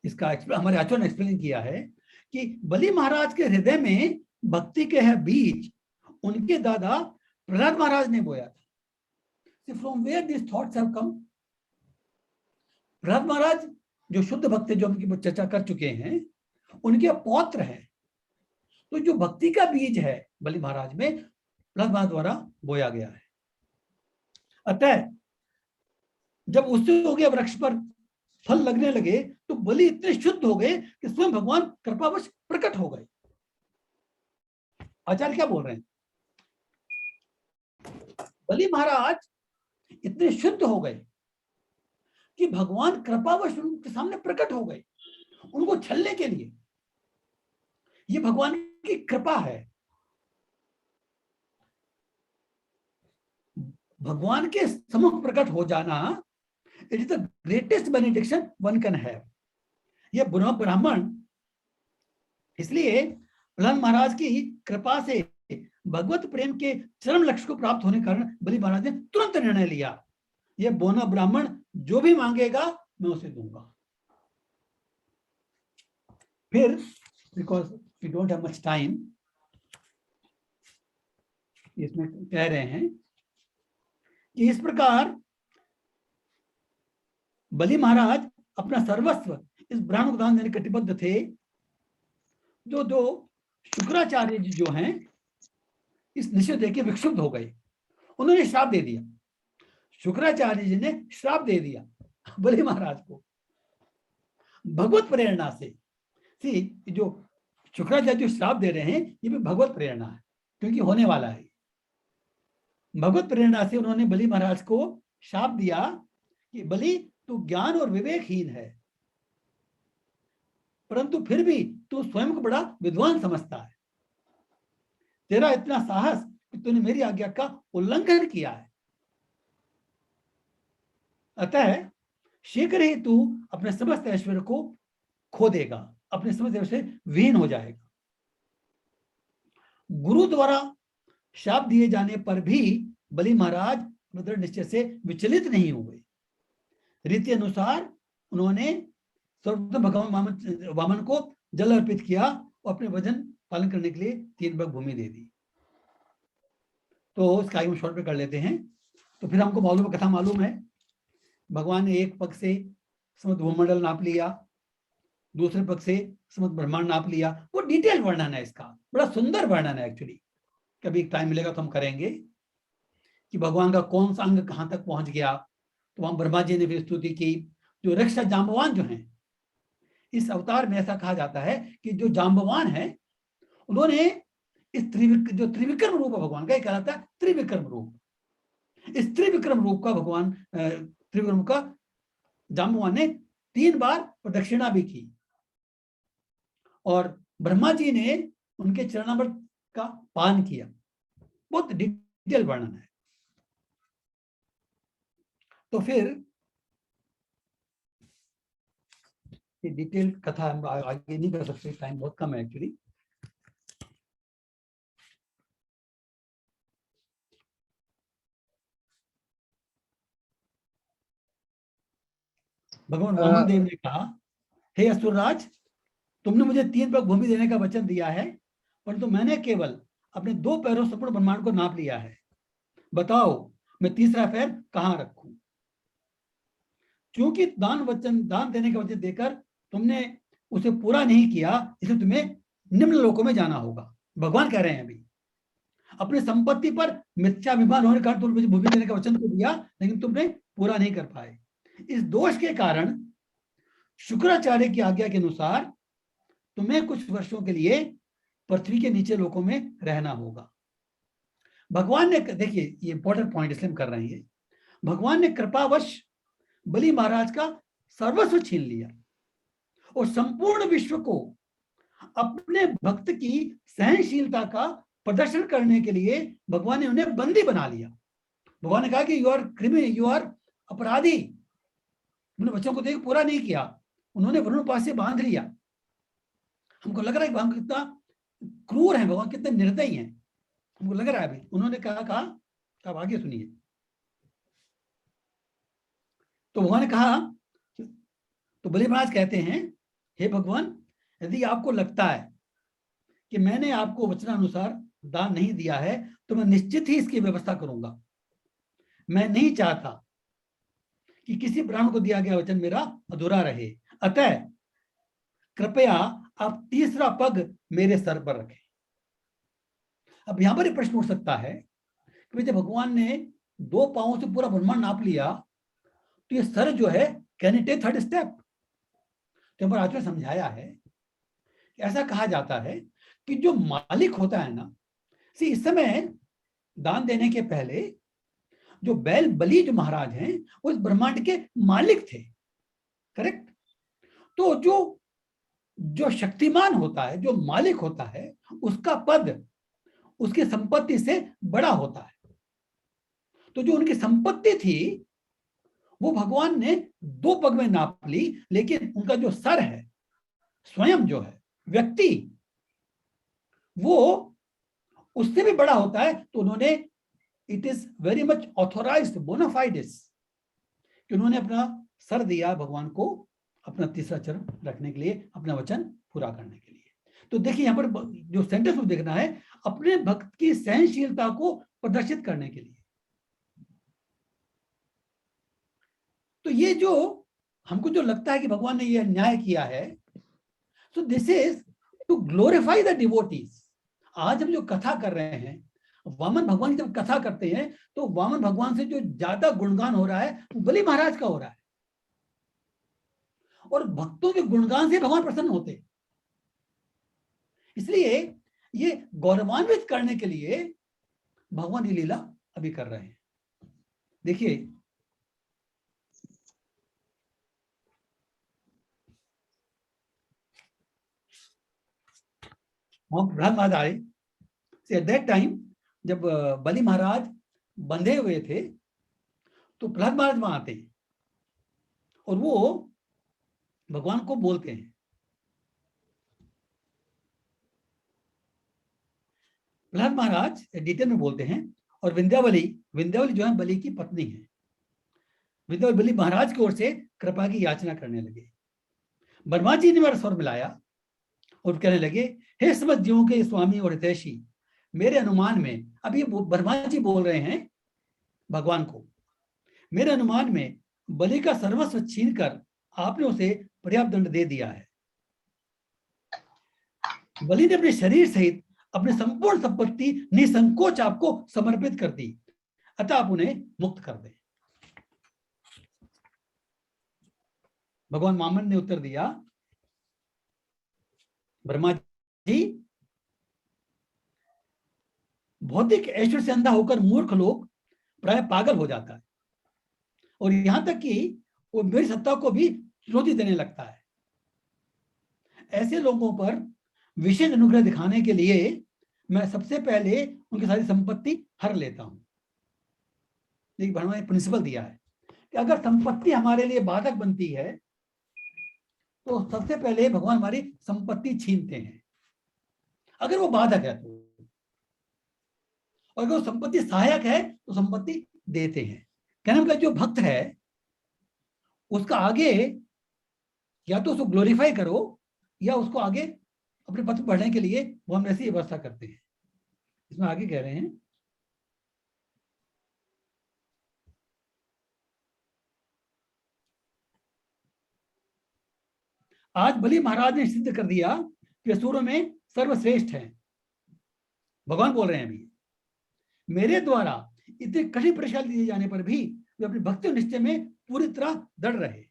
इसका हमारे आचार्य ने एक्सप्लेन किया है कि बलि महाराज के हृदय में भक्ति के है बीज उनके दादा प्रहलाद महाराज ने बोया था। From where this thoughts have come? Prahlad Maharaj जो शुद्ध भक्त है, जो हम चर्चा कर चुके हैं, उनके पौत्र हैं। तो जो भक्ति का बीज है बलि महाराज में, प्रहलाद महाराज द्वारा बोया गया है। अतः जब उससे हो गया वृक्ष पर फल लगने लगे तो बलि इतने शुद्ध हो गए कि स्वयं भगवान कृपावश प्रकट हो गए। आचार्य क्या बोल रहे हैं? बलि महाराज इतने शुद्ध हो गए कि भगवान कृपावश उनके सामने प्रकट हो गए, उनको छलने के लिए। ये भगवान की कृपा है। भगवान के सम्मुख प्रकट हो जाना, it is the greatest benediction one can have. ये ब्राह्मण, इसलिए प्रहलाद महाराज की कृपा से भगवत प्रेम के चरम लक्ष्य को प्राप्त होने के कारण बलि महाराज ने तुरंत निर्णय लिया, ये बोना ब्राह्मण जो भी मांगेगा मैं उसे दूंगा। फिर because we don't have much time, इसमें कह रहे हैं कि इस प्रकार बलि महाराज अपना सर्वस्व इस ब्राह्मण को दान देने कटिबद्ध थे। जो शुक्राचार्य जी जो हैं, इस निश्चय देख के विक्षुब्ध हो गए, उन्होंने श्राप दे दिया। शुक्राचार्य जी ने श्राप दे दिया बलि महाराज को भगवत प्रेरणा से। जो शुक्राचार्य जो श्राप दे रहे हैं ये भी भगवत प्रेरणा है, क्योंकि होने वाला है। भगवत प्रेरणा से उन्होंने बलि महाराज को श्राप दिया कि बलि तू ज्ञान और विवेकहीन है, परंतु फिर भी तू स्वयं को बड़ा विद्वान समझता है। तेरा इतना साहस कि तूने मेरी आज्ञा का उल्लंघन किया है, अतः शीघ्र ही तू अपने समस्त ऐश्वर्य को खो देगा, अपने समस्त ऐश्वर्य से विहीन हो जाएगा। गुरु द्वारा शाप दिए जाने पर भी बलि महाराज दृढ़ निश्चय से विचलित नहीं हुए। रीति अनुसार उन्होंने सर्वप्रथम भगवान वामन को जल अर्पित किया और अपने वचन पालन करने के लिए 3 भाग भूमि दे दी। तो इसका हम शॉर्ट पे कर लेते हैं। तो फिर हमको मालूम कथा मालूम है, भगवान ने एक पग से समस्त भूमंडल नाप लिया, दूसरे पग से समस्त ब्रह्मांड नाप लिया। वो डिटेल वर्णन है इसका, बड़ा सुंदर वर्णन है एक्चुअली। कभी टाइम मिलेगा तो हम करेंगे कि भगवान का कौन सा अंग कहां तक पहुंच गया। तो वहां ब्रह्मा जी ने भी स्तुति की। जो रक्षा जाम्बवान जो हैं, इस अवतार में ऐसा कहा जाता है कि जो जाम्बवान है उन्होंने इस जो त्रिविक्रम रूप है भगवान का, कहलाता है त्रिविक्रम रूप। इस त्रिविक्रम रूप का भगवान त्रिविक्रम का जाम्बवान ने 3 बार प्रदक्षिणा भी की और ब्रह्मा जी ने उनके चरणामृत का पान किया। बहुत डिटेल वर्णन है। तो फिर ये डिटेल कथा हम आगे नहीं कर सकते, टाइम बहुत कम है एक्चुअली। भगवान वामन देव ने कहा, हे असुरराज, तुमने मुझे 3 पग भूमि देने का वचन दिया है, परंतु मैंने केवल अपने 2 पैरों संपूर्ण ब्रह्मांड को नाप लिया है। बताओ मैं तीसरा पैर कहां रखूं? क्योंकि दान देने का वचन देकर तुमने उसे पूरा नहीं किया, इसलिए तुम्हें निम्न लोकों में जाना होगा। भगवान कह रहे हैं अभी, अपनी संपत्ति पर मिथ्याभिमान होने का तुमने भूमि देने का वचन तो दिया, लेकिन तुमने पूरा नहीं कर पाए। इस दोष के कारण शुक्राचार्य की आज्ञा के अनुसार तुम्हें कुछ वर्षों के लिए पृथ्वी के नीचे लोकों में रहना होगा। भगवान ने, देखिए ये इंपॉर्टेंट पॉइंट इसलिए हम कर रहे हैं, भगवान ने कृपावश बलि महाराज का सर्वस्व छीन लिया और संपूर्ण विश्व को अपने भक्त की सहनशीलता का प्रदर्शन करने के लिए भगवान ने उन्हें बंदी बना लिया। भगवान ने कहा कि you are criminal, you are अपराधी, उन्होंने बच्चों को देख पूरा नहीं किया, उन्होंने वरुण पास से बांध लिया। हमको लग रहा है भगवान कितना क्रूर है, भगवान कितने निर्दयी हैं, हमको लग रहा है। अभी उन्होंने कहा अब आगे सुनिए। तो भगवान ने कहा, तो बलि महाराज कहते हैं, हे भगवान, यदि आपको लगता है कि मैंने आपको वचनानुसार दान नहीं दिया है तो मैं निश्चित ही इसकी व्यवस्था करूंगा। मैं नहीं चाहता कि किसी ब्राह्मण को दिया गया वचन मेरा अधूरा रहे, अतः कृपया आप तीसरा पग मेरे सर पर रखें। अब यहां पर प्रश्न उठ सकता है कि जब भगवान ने 2 पांवों से पूरा ब्रह्मांड नाप लिया तो ये सर जो है, can it take 3rd step? तो हमारे आचार्य ने समझाया है कि ऐसा कहा जाता है कि जो मालिक होता है ना, इस समय दान देने के पहले जो बैल बलि जो महाराज हैं वो इस ब्रह्मांड के मालिक थे, करेक्ट? तो जो शक्तिमान होता है, जो मालिक होता है, उसका पद उसकी संपत्ति से बड़ा होता है। तो जो उनकी संपत्ति थी वो भगवान ने 2 पग में नाप ली, लेकिन उनका जो सर है, स्वयं जो है व्यक्ति, वो उससे भी बड़ा होता है। तो उन्होंने, it is very much authorized bonafides, कि उन्होंने अपना सर दिया भगवान को अपना तीसरा चरण रखने के लिए, अपना वचन पूरा करने के लिए। तो देखिए यहां पर जो सेंटेंस को देखना है, अपने भक्त की सहनशीलता को प्रदर्शित करने के लिए। तो ये जो हमको जो लगता है कि भगवान ने ये अन्याय किया है, so this is to glorify the devotees. आज हम जो कथा कर रहे हैं, वामन भगवान की जब कथा करते हैं तो वामन भगवान से जो ज्यादा गुणगान हो रहा है वो बलि महाराज का हो रहा है, और भक्तों के गुणगान से भगवान प्रसन्न होते हैं। इसलिए ये गौरवान्वित करने के लिए भगवान ये लीला अभी कर रहे हैं। देखिए प्रहलाद महाराज आए, एट दैट टाइम जब बलि महाराज बंधे हुए थे तो प्रहलाद महाराज वहां आते हैं और वो भगवान को बोलते हैं, प्रहलाद महाराज डिटेल में बोलते हैं, और विंध्यावली जो है बलि की पत्नी है, विंध्यावली बलि महाराज की ओर से कृपा की याचना करने लगे। ब्रह्मा जी ने मेरा स्वर मिलाया और कहने लगे, हे समस्त जीवों के स्वामी और हितैषी, मेरे अनुमान में, अब ये ब्रह्मा जी बोल रहे हैं भगवान को, मेरे अनुमान में बलि का सर्वस्व छीन कर आपने उसे पर्याप्त दंड दे दिया है। बलि ने अपने शरीर सहित अपनी संपूर्ण संपत्ति निसंकोच आपको समर्पित कर दी, अतः आप उन्हें मुक्त कर दें। भगवान वामन ने उत्तर दिया, ब्रह्मा जी, भौतिक ऐश्वर्य से अंधा होकर मूर्ख लोग प्राय पागल हो जाता है, और यहां तक कि वो मेरी सत्ता को भी चुनौती देने लगता है। ऐसे लोगों पर विशेष अनुग्रह दिखाने के लिए मैं सबसे पहले उनकी सारी संपत्ति हर लेता हूं। एक भगवान ने प्रिंसिपल दिया है कि अगर संपत्ति हमारे लिए बाधक बनती है तो सबसे पहले भगवान हमारी संपत्ति छीनते हैं, अगर वो बाधक है तो। और अगर वो संपत्ति सहायक है तो संपत्ति देते हैं। कहने मतलब जो भक्त है उसका आगे या तो उसको ग्लोरीफाई करो या उसको आगे अपने पथ बढ़ने के लिए वो हम ऐसी व्यवस्था करते हैं। इसमें आगे कह रहे हैं, आज बलि महाराज ने सिद्ध कर दिया कि असुरों में सर्वश्रेष्ठ है। भगवान बोल रहे हैं अभी, मेरे द्वारा इतने कठिन परीक्षा दिए जाने पर भी वे अपने भक्ति निश्चय में पूरी तरह दृढ़ रहे।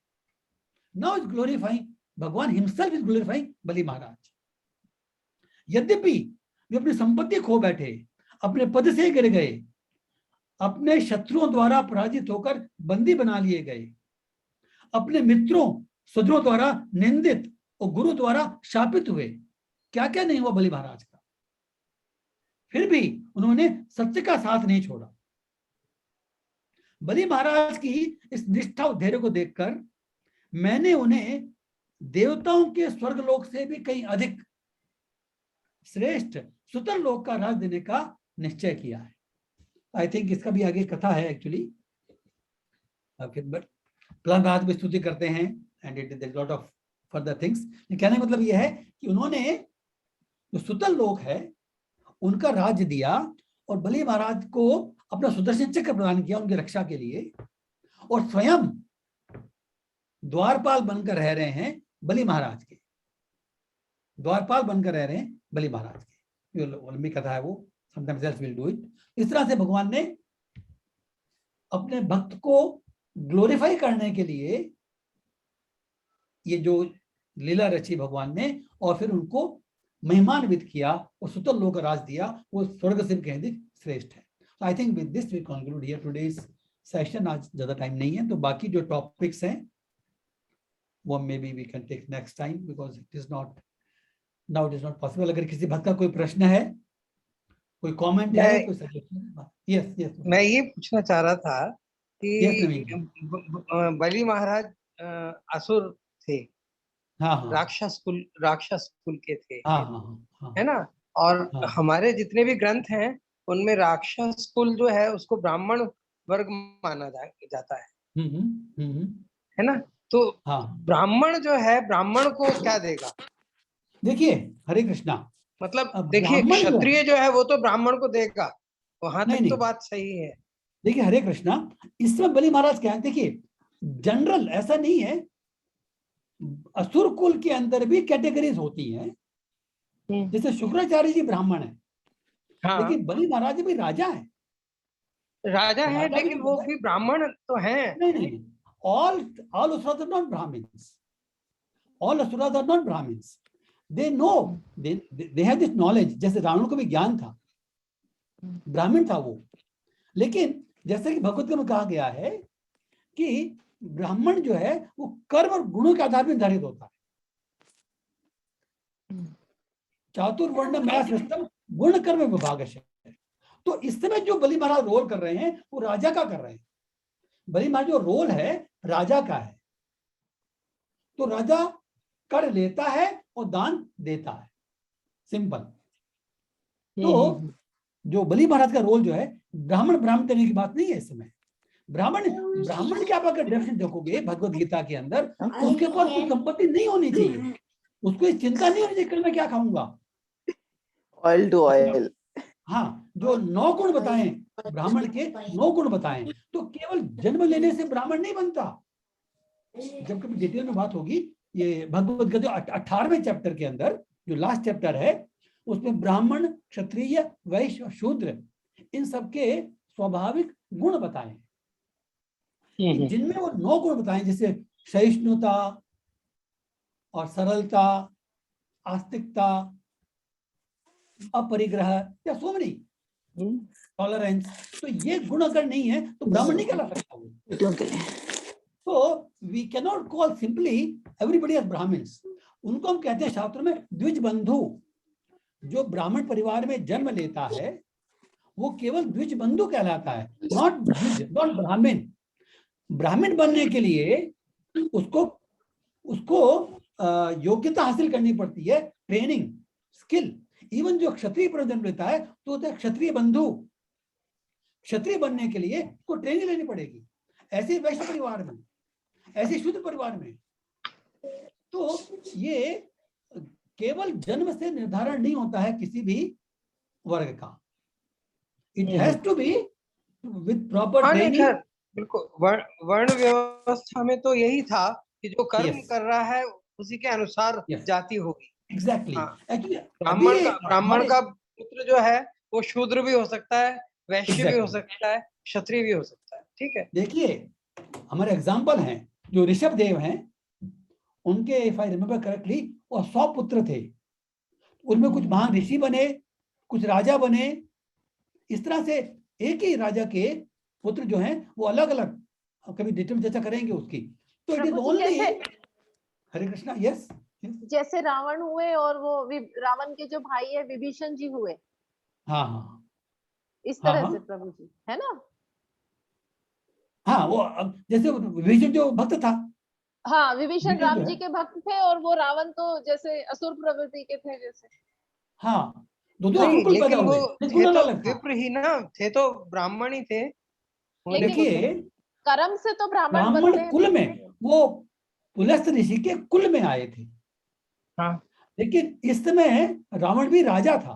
नाउ इज ग्लोरीफाइंग, भगवान हिमसेल्फ इज ग्लोरीफाइंग बलि महाराज। यद्यपि वे अपनी संपत्ति खो बैठे, अपने पद से गिर गए, अपने शत्रुओं द्वारा पराजित होकर बंदी बना लिए गए, अपने मित्रों स्वजनों द्वारा निंदित और गुरु द्वारा शापित हुए, क्या क्या नहीं हुआ बलि महाराज का, फिर भी उन्होंने सत्य का साथ नहीं छोड़ा। बलि महाराज की इस निष्ठा और धैर्य को देखकर मैंने उन्हें देवताओं के स्वर्गलोक से भी कहीं अधिक श्रेष्ठ सुतर लोक का राज देने का निश्चय किया है। आई थिंक इसका भी आगे कथा है एक्चुअली, बट प्रहलाद भी स्तुति करते हैं and it is lot of further things. कहने का मतलब यह है कि उन्होंने जो सुतल लोक है उनका राज्य दिया और बलि महाराज को अपना सुदर्शन चक्र प्रदान किया उनकी रक्षा के लिए, और स्वयं द्वारपाल बनकर रह रहे हैं बलि महाराज के, द्वारपाल बनकर रह रहे हैं बलि महाराज के। लंबी कथा है वो, sometimes else will do it. इस तरह से भगवान ने अपने भक्त को ग्लोरीफाई करने के लिए ये जो लीला रची भगवान ने, और फिर उनको महिमान्वित किया और सुतल लोक राज दिया, वो स्वर्ग से भी अधिक श्रेष्ठ है। I think with this we conclude here today's session. आज ज्यादा टाइम नहीं है, तो बाकी जो टॉपिक्स हैं वो maybe we can take next time, because it is not now, it is not possible. अगर किसी भक्त का कोई प्रश्न है, कोई कमेंट है, कोई सजेशन? यस यस, मैं ये पूछना चाह रहा था कि बलि महाराज असुर थे, हाँ, राक्षस कुल के थे, हाँ, है ना? और हमारे जितने भी ग्रंथ हैं उनमें राक्षस कुल जो है उसको ब्राह्मण वर्ग माना जाता है, है ना? तो ब्राह्मण जो है, ब्राह्मण को क्या देगा? देखिए, हरे कृष्णा, मतलब देखिए, क्षत्रिय जो है वो तो ब्राह्मण को देगा, वहां तक तो बात सही है। देखिए हरे कृष्णा, इसमें बलि महाराज क्या है, देखिए जनरल ऐसा नहीं है, असुर कुल के अंदर भी कैटेगरीज होती हैं। जैसे शुक्राचार्य जी ब्राह्मण है, लेकिन बलि महाराज भी राजा है। राजा है, लेकिन वो भी ब्राह्मण तो है। नहीं, all asuras are not Brahmins. All asuras are not Brahmins. They know, they have this knowledge. जैसे रावण को भी ज्ञान था, ब्राह्मण था वो, लेकिन जैसे कि भगवत में कहा गया है कि ब्राह्मण जो है वो कर्म और गुणों के आधार पर निर्धारित होता है। चातुर्वर्ण मया सृष्टम गुण कर्म विभागशः। तो इस समय जो बलि महाराज रोल कर रहे हैं वो राजा का कर रहे हैं। बलि महाराज जो रोल है राजा का है, तो राजा कर लेता है और दान देता है, सिंपल। तो जो बलि महाराज का रोल जो है, ब्राह्मण ब्राह्मण करने की बात नहीं है इस समय। ब्राह्मण ब्राह्मण की आप अगर डेफिनेशन देखोगे भगवत गीता के अंदर, तो उसके पास कोई संपत्ति नहीं होनी चाहिए, उसको इस चिंता नहीं होनी चाहिए कल मैं क्या खाऊंगा। Oil to oil. हाँ, जो 9 गुण बताए ब्राह्मण के, 9 गुण बताए, तो केवल जन्म लेने से ब्राह्मण नहीं बनता। जब कभी डिटेल में बात होगी, ये भगवत गीता 18वें चैप्टर के अंदर जो लास्ट चैप्टर है, उसमें ब्राह्मण, क्षत्रिय, वैश्य और शूद्र, इन सबके स्वाभाविक गुण बताए, जिनमें वो 9 गुण बताए, जैसे सहिष्णुता और सरलता, आस्तिकता, अपरिग्रह, या सो मेनी, टॉलरेंस। तो ये गुण अगर नहीं है तो ब्राह्मण नहीं कहला सकता। तो we can not call simply everybody as Brahmins. उनको हम कहते हैं शास्त्र में द्विज बंधु। जो ब्राह्मण परिवार में जन्म लेता है वो केवल द्विज बंधु कहलाता है, नॉट द्विज, नॉट ब्राह्मण। ब्राह्मण बनने के लिए उसको योग्यता हासिल करनी पड़ती है, ट्रेनिंग, स्किल। इवन जो क्षत्रिय पर जन्म लेता है तो क्षत्रिय बंधु। क्षत्रिय बनने के लिए उसको ट्रेनिंग लेनी पड़ेगी। ऐसे वैश्य परिवार में, ऐसे शूद्र परिवार में। तो ये केवल जन्म से निर्धारण नहीं होता है किसी भी वर्ग का। It has to be with proper training. बिल्कुल, वर्ण व्यवस्था में तो यही था कि जो कर्म कर रहा है उसी के अनुसार जाति होगी। एग्जैक्टली। एक्चुअली ब्राह्मण का पुत्र जो है वो शूद्र भी हो सकता है, वैश्य भी हो सकता है, क्षत्रिय भी हो सकता है। ठीक है, देखिए हमारे एग्जाम्पल हैं जो ऋषभ देव हैं, उनके इफ आई रिमेम्बर करेक्टली वो 100 पुत्र थे। उनमें कुछ महान ऋषि बने, कुछ राजा बने। इस तरह से एक ही राजा के पुत्र जो हैं वो अलग अलग, कभी डिटेल में चर्चा करेंगे उसकी। तो it is only, Hare Krishna, yes. जैसे रावण हुए और वो रावण के जो भाई है विभीषण जी हुए। हाँ हाँ, इस तरह से प्रभु जी, है ना। हाँ, वो जैसे विभीषण जो भक्त था, हाँ, विभीषण राम जी के भक्त थे और वो रावण तो जैसे असुर प्रवृत्ति के थे जैसे। हाँ, लेकिन वो थे तो विप्र ही ना, थे तो ब्राह्मण ही थे। देखिए कर्म से तो ब्राह्मण कुल में वो पुलस्त ऋषि के कुल में आए थे। हाँ। लेकिन इस समय रावण भी राजा था,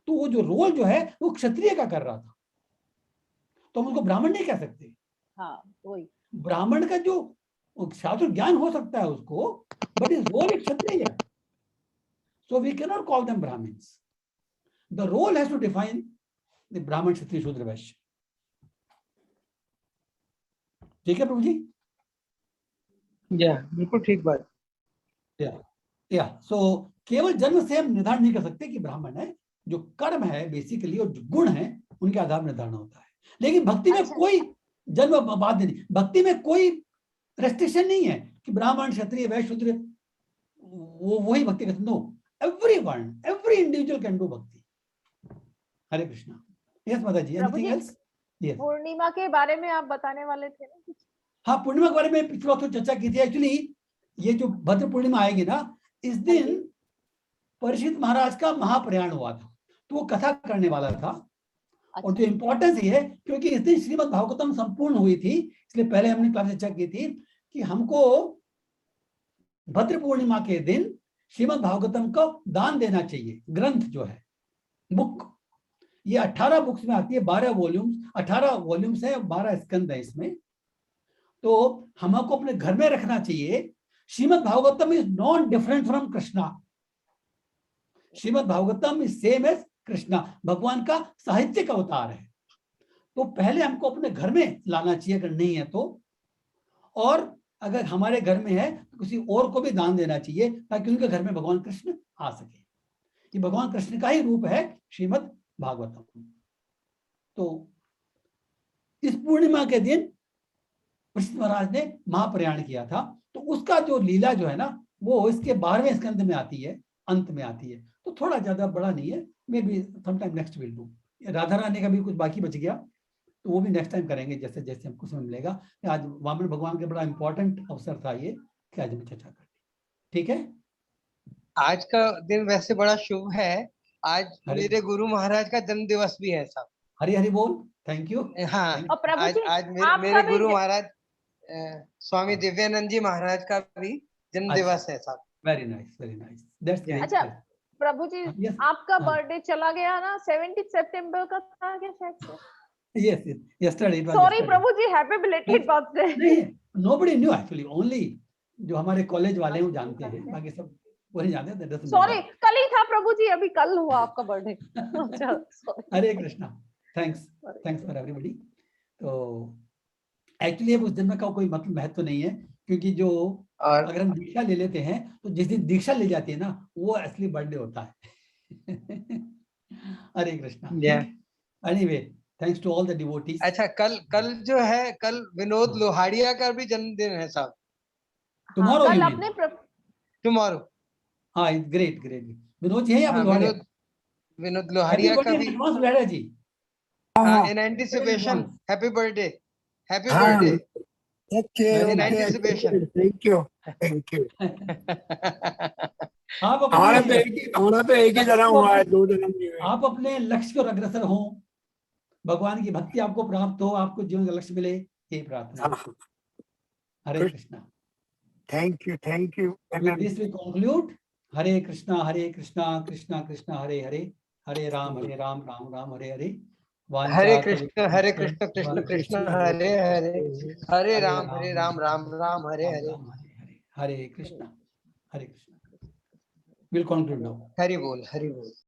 तो वो जो रोल जो है वो क्षत्रिय का कर रहा था, तो हम उसको ब्राह्मण नहीं कह सकते। हाँ, वही ब्राह्मण का जो शास्त्र ज्ञान हो सकता है उसको, बट इज रोल एक क्षत्रिय है, so we can not call them Brahmins. The role has to define the Brahmin, Kshatriya, शूद्र, वैश्य। ठीक है प्रभु जी? बिल्कुल ठीक बात। सो केवल जन्म से हम निर्धारण नहीं कर सकते कि ब्राह्मण है। जो कर्म है बेसिकली और जो गुण है उनके आधार पर निर्धारण होता है। लेकिन भक्ति में कोई जन्म बात नहीं, भक्ति में कोई रेस्ट्रिक्शन नहीं है कि ब्राह्मण, क्षत्रिय, वैश्य, शूद्र वो वही भक्ति करते। No, everyone, every individual can do bhakti. Hare Krishna. Yes mata ji, anything else? Yes, Purnima के बारे में आप बताने वाले थे ना कुछ? हाँ, पूर्णिमा के बारे में पिछले वक्त चर्चा की थी। एक्चुअली ये जो भद्र पूर्णिमा आएगी ना, इस दिन परीक्षित महाराज का महाप्रयाण हुआ था, तो वो कथा करने वाला था। और जो इम्पोर्टेंस ये है क्योंकि इस दिन श्रीमद् भागवतम संपूर्ण हुई थी, इसलिए पहले हमने क्लास चर्चा की थी कि हमको भद्र पूर्णिमा के दिन श्रीमद् भागवतम को दान देना चाहिए। ग्रंथ जो है, बुक, ये 18 बुक्स में आती है, 12 वॉल्यूम्स, 18 वॉल्यूम्स है, 12 स्कंद है इसमें। तो हमको अपने घर में रखना चाहिए। Srimad Bhagavatam is non different from Krishna. Srimad Bhagavatam is same as Krishna, भगवान का साहित्यिक अवतार है। तो पहले हमको अपने घर में लाना चाहिए अगर नहीं है तो, और अगर हमारे घर में है तो किसी और को भी दान देना चाहिए ताकि उनके घर में भगवान कृष्ण आ सके। ये भगवान कृष्ण का ही रूप है श्रीमद् भागवतम। तो इस पूर्णिमा के दिन परीक्षित महाराज ने महाप्रयाण किया था, तो उसका जो लीला जो है ना वो इसके 12वें स्कंद में आती है, अंत में आती है। तो थोड़ा ज्यादा बड़ा नहीं है, may be sometime next will do. Radha Rani का भी कुछ बाकी बच गया तो वो भी नेक्स्ट टाइम करेंगे, जैसे जैसे हमको समय मिलेगा। आज वामन भगवान के बड़ा इंपॉर्टेंट अवसर था ये कि आज हमें चर्चा करनी। ठीक है, आज का दिन वैसे बड़ा शुभ है। आज मेरे गुरु महाराज का जन्म दिवस भी है साहब। हरी हरी बोल, थैंक यू। हाँ, और प्रभु आज जी, आज आपका मेरे भी गुरु महाराज स्वामी दिव्यानंद जी महाराज का भी जन्म अच्छा। दिवस है साहब। Very nice, very nice, that's great. अच्छा प्रभु जी, Yes. आपका हाँ। बर्थडे चला गया ना, 17 सितंबर का था क्या शायद से? Yes, yes, yesterday it was sorry yesterday. प्रभु जी, हैप्पी बिलेटेड बर्थडे। नहीं, nobody knew actually, only जो हमारे कॉलेज वाले हैं वो जानते हैं, बाकी सब वो नहीं जानते। that doesn't sorry, matter. कल ही था प्रभु जी, अभी कल हुआ आपका बर्थडे। अच्छा, sorry। Hare Krishna, thanks for everybody. तो एक्चुअली उस दिन का कोई मतलब महत्व नहीं है, क्योंकि जो अगर हम दीक्षा ले लेते हैं तो जिस दिन दीक्षा ले जाती है ना, वो असली बर्थडे होता है। Hare Krishna. Anyway, thanks to all the devotees. अच्छा, कल जो है, कल विनोद लोहाड़िया का भी जन्मदिन है साहब। टुमारो कल यू अपने टुमारो। हाँ, ग्रेट ग्रेट। विनोद जी हैं या लोहाड़िया? विनोद लोहाड़िया का भी Lohadia ji. In anticipation, happy birthday, happy birthday. In anticipation, thank you, thank you. हमारा तो एक ही जन्म हुआ है, 2 जन्म नहीं हुए। आप अपने लक्ष्य की ओर अग्रसर हो, भगवान की भक्ति आपको प्राप्त हो, आपको जीवन का लक्ष्य मिले, यही प्रार्थना। Hare Krishna. Thank you, thank you. With this we conclude. Hare Krishna Krishna Krishna Hare Hare, Hare Ram Ram Ram Hare Hare. Hare Krishna Krishna Krishna Hare Hare, Hare Ram Ram Ram Hare Hare. Hare Krishna. We'll conclude now. Hari बोल, हरि बोल।